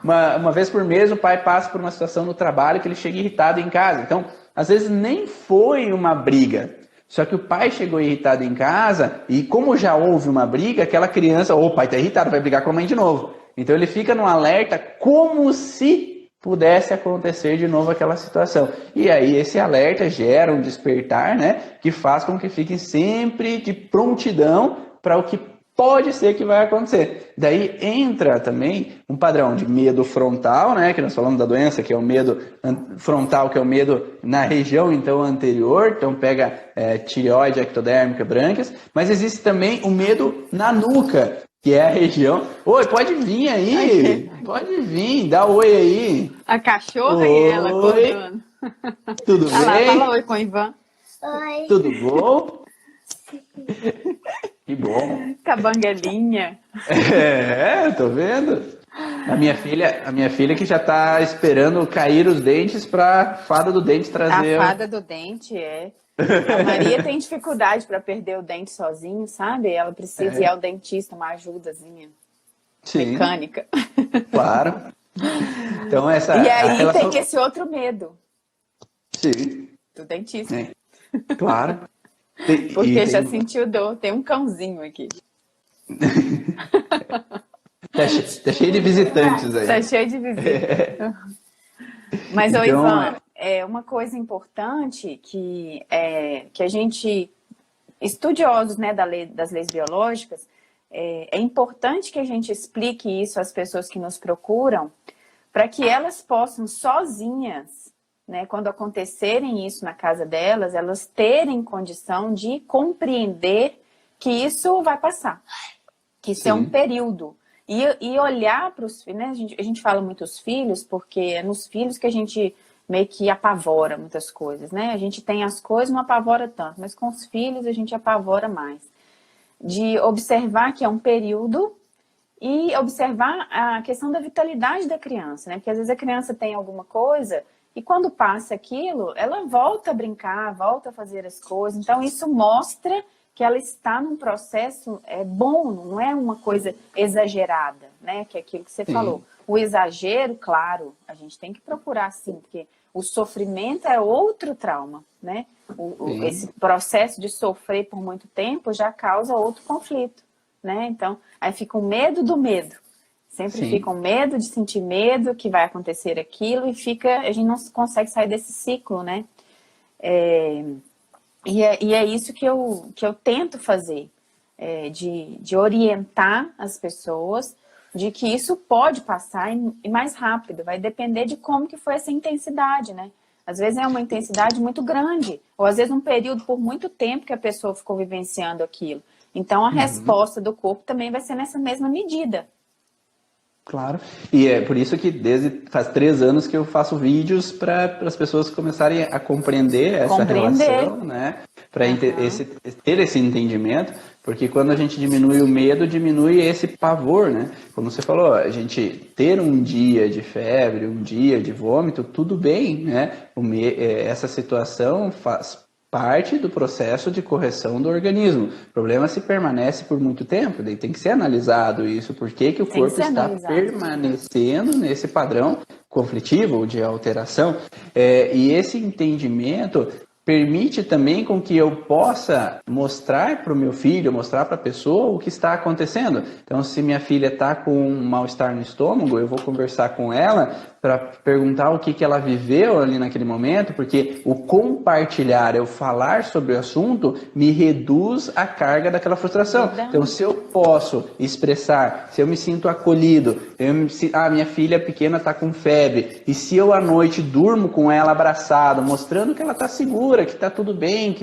Uma vez por mês o pai passa por uma situação no trabalho que ele chega irritado em casa. Então, às vezes nem foi uma briga. Só que o pai chegou irritado em casa e como já houve uma briga, aquela criança, o pai está irritado, vai brigar com a mãe de novo. Então ele fica num alerta como se pudesse acontecer de novo aquela situação. E aí esse alerta gera um despertar, né, que faz com que fiquem sempre de prontidão para o que pode ser que vai acontecer. Daí entra também um padrão de medo frontal, né, que nós falamos da doença, que é o medo frontal, que é o medo na região então anterior, então pega tireoide, ectodérmica, brânquias, mas existe também o medo na nuca, que é a região... Oi, pode vir aí, pode vir, dá oi aí. A cachorra oi. E ela acordando. Tudo bem? Fala oi com o Ivan. Oi. Tudo bom? Que bom. Com a banguelinha. Tô vendo. A minha filha que já tá esperando cair os dentes pra fada do dente trazer. A fada do dente, A Maria tem dificuldade para perder o dente sozinho, sabe? Ela precisa ir ao dentista, uma ajudazinha mecânica. Claro. Então essa. E aí relação... tem esse outro medo. Sim. Do dentista. Claro. Porque já sentiu dor. Tem um cãozinho aqui. Tá cheio de visitantes aí. Tá cheio de visitantes. Mas, então, Ivan, uma coisa importante que a gente, estudiosos, né, das leis biológicas, é importante que a gente explique isso às pessoas que nos procuram, para que elas possam sozinhas, né, quando acontecerem isso na casa delas, elas terem condição de compreender que isso vai passar, que isso é um período. E olhar para os filhos, né? A gente fala muito os filhos, porque é nos filhos que a gente meio que apavora muitas coisas, né? A gente tem as coisas, não apavora tanto, mas com os filhos a gente apavora mais. De observar que é um período e observar a questão da vitalidade da criança, né? Porque às vezes a criança tem alguma coisa e quando passa aquilo, ela volta a brincar, volta a fazer as coisas. Então isso mostra que ela está num processo bom, não é uma coisa exagerada, né? Que é aquilo que você falou. O exagero, claro, a gente tem que procurar sim, porque o sofrimento é outro trauma, né? Esse processo de sofrer por muito tempo já causa outro conflito, né? Então, aí fica o medo do medo. Sempre fica o medo de sentir medo que vai acontecer aquilo e a gente não consegue sair desse ciclo, né? E é isso que eu tento fazer, de orientar as pessoas de que isso pode passar e mais rápido, vai depender de como que foi essa intensidade, né? Às vezes é uma intensidade muito grande, ou às vezes um período por muito tempo que a pessoa ficou vivenciando aquilo. Então a resposta do corpo também vai ser nessa mesma medida. Claro, e é por isso que faz 3 anos que eu faço vídeos para as pessoas começarem a compreender essa relação, né? Para ter esse entendimento, porque quando a gente diminui o medo, diminui esse pavor, né? Como você falou, a gente ter um dia de febre, um dia de vômito, tudo bem, né? Essa situação faz parte do processo de correção do organismo. O problema é se permanece por muito tempo, daí tem que ser analisado isso, por que o corpo está permanecendo nesse padrão conflitivo de alteração. E esse entendimento permite também com que eu possa mostrar para o meu filho, mostrar para a pessoa o que está acontecendo. Então, se minha filha está com um mal-estar no estômago, eu vou conversar com ela para perguntar o que ela viveu ali naquele momento, porque o compartilhar, eu falar sobre o assunto, me reduz a carga daquela frustração. Então, se eu posso expressar, se eu me sinto acolhido, minha filha pequena está com febre, e se eu à noite durmo com ela abraçado, mostrando que ela está segura, que está tudo bem,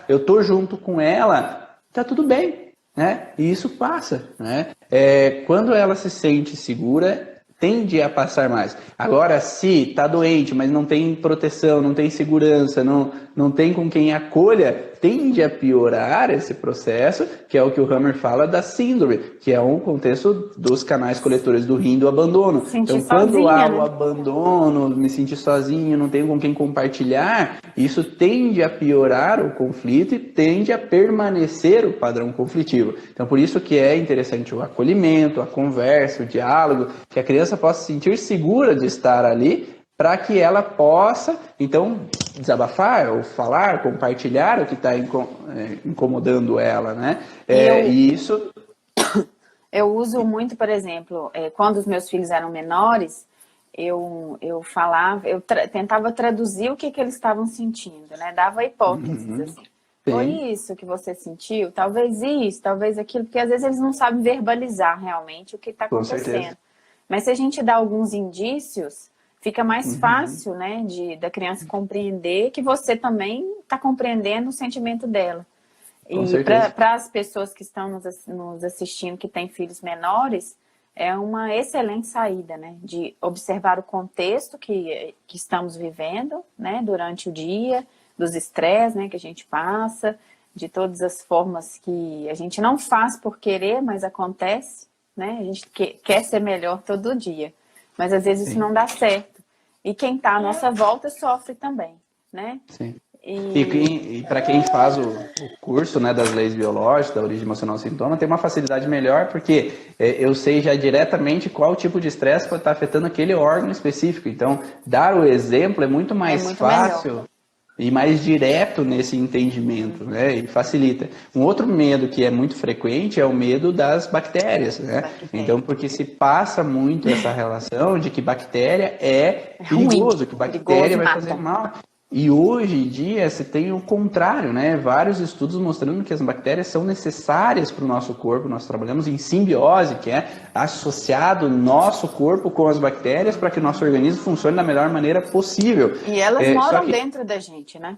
eu estou junto com ela, está tudo bem, né? E isso passa, né? Quando ela se sente segura, tende a passar mais. Agora, se está doente, mas não tem proteção, não tem segurança, não tem com quem acolha, tende a piorar esse processo, que é o que o Hammer fala da síndrome, que é um contexto dos canais coletores do rim do abandono. Então, quando há o abandono, me sentir sozinho, não tenho com quem compartilhar, isso tende a piorar o conflito e tende a permanecer o padrão conflitivo. Então, por isso que é interessante o acolhimento, a conversa, o diálogo, que a criança possa se sentir segura de estar ali, para que ela possa, então, desabafar ou falar, compartilhar o que está incomodando ela, né? E isso... Eu uso muito, por exemplo, quando os meus filhos eram menores, eu falava, tentava traduzir o que eles estavam sentindo, né? Dava hipóteses, assim. foi isso que você sentiu, talvez isso, talvez aquilo, porque às vezes eles não sabem verbalizar realmente o que está acontecendo. Mas se a gente dá alguns indícios, fica mais fácil, né, da criança compreender que você também está compreendendo o sentimento dela. E para as pessoas que estão nos assistindo, que têm filhos menores, é uma excelente saída, né, de observar o contexto que estamos vivendo, né, durante o dia, dos estresses, né, que a gente passa, de todas as formas que a gente não faz por querer, mas acontece, né, a gente quer ser melhor todo dia, mas às vezes isso não dá certo. E quem está à nossa volta sofre também, né? Sim. E para quem faz o curso, né, das leis biológicas, da origem emocional do sintoma, tem uma facilidade melhor, porque eu sei já diretamente qual tipo de estresse pode estar afetando aquele órgão específico. Então, dar o exemplo é muito mais fácil melhor. E mais direto nesse entendimento, né? E facilita. Um outro medo que é muito frequente é o medo das bactérias, né? Então, porque se passa muito essa relação de que bactéria é perigoso, que bactéria vai fazer mal. E hoje em dia você tem o contrário, né? Vários estudos mostrando que as bactérias são necessárias para o nosso corpo. Nós trabalhamos em simbiose, que é associado o nosso corpo com as bactérias para que o nosso organismo funcione da melhor maneira possível. E elas moram dentro da gente, né?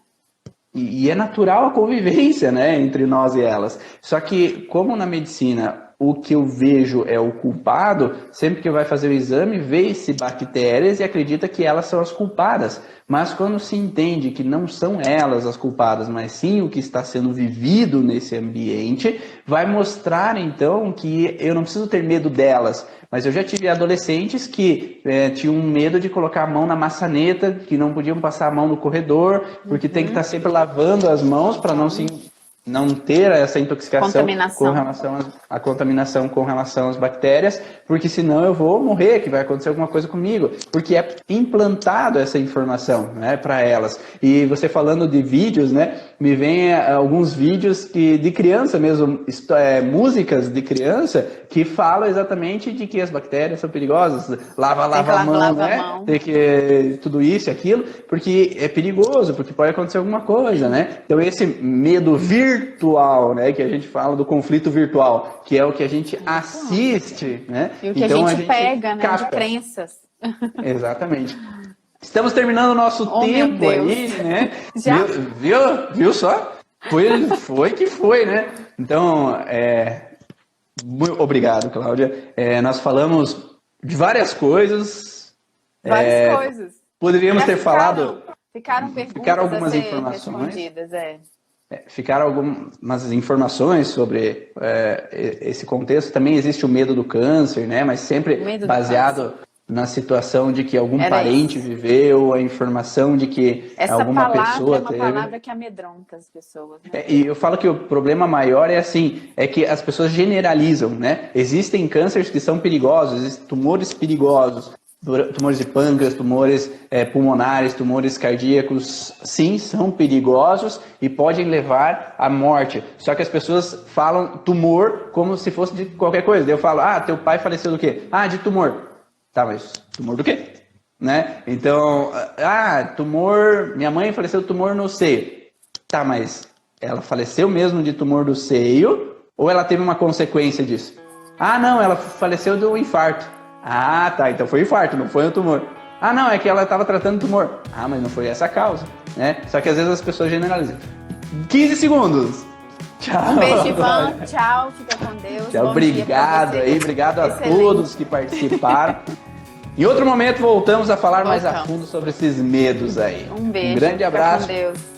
E é natural a convivência, né, entre nós e elas. Só que, como na medicina o que eu vejo é o culpado, sempre que vai fazer o exame, vê-se bactérias e acredita que elas são as culpadas. Mas quando se entende que não são elas as culpadas, mas sim o que está sendo vivido nesse ambiente, vai mostrar então que eu não preciso ter medo delas. Mas eu já tive adolescentes que tinham medo de colocar a mão na maçaneta, que não podiam passar a mão no corredor, porque tem que estar sempre lavando as mãos para não ter essa intoxicação com relação à contaminação com relação às bactérias, porque senão eu vou morrer, que vai acontecer alguma coisa comigo, porque é implantado essa informação, né, para elas. E você falando de vídeos, né, me vem alguns vídeos de criança mesmo, músicas de criança que falam exatamente de que as bactérias são perigosas, lava a mão, né, tem que tudo isso e aquilo, porque é perigoso, porque pode acontecer alguma coisa, né. Então esse medo virtual, né, que a gente fala do conflito virtual, que é o que a gente assiste, né? E o que então, a gente pega, né, de crenças. Exatamente. Estamos terminando o nosso tempo aí, né? Já? Viu só? Foi que foi, né? Então, muito obrigado, Cláudia. Nós falamos de várias coisas. Várias coisas. Poderíamos ter falado... Ficaram algumas informações. Ficaram algumas informações sobre esse contexto. Também existe o medo do câncer, né? Mas sempre baseado na situação de que algum parente viveu, a informação de que alguma pessoa teve. Essa palavra que amedronta as pessoas. Né? E eu falo que o problema maior é que as pessoas generalizam, né? Existem cânceres que são perigosos, existem tumores perigosos. Tumores de pâncreas, tumores pulmonares, tumores cardíacos, sim, são perigosos e podem levar à morte. Só que as pessoas falam tumor como se fosse de qualquer coisa. Daí eu falo, teu pai faleceu do quê? De tumor. Tá, mas tumor do quê? Né? Então, tumor, minha mãe faleceu de tumor no seio. Tá, mas ela faleceu mesmo de tumor do seio ou ela teve uma consequência disso? Não, ela faleceu de um infarto. Tá, então foi infarto, não foi um tumor. Não, é que ela estava tratando do tumor. Mas não foi essa a causa, né? Só que às vezes as pessoas generalizam. 15 segundos. Tchau. Um beijo, Ivan. Tchau, fica com Deus. Tchau, obrigado aí, obrigado a todos que participaram. Em outro momento voltamos a falar mais a fundo sobre esses medos aí. Um beijo. Um grande abraço. Fica com Deus.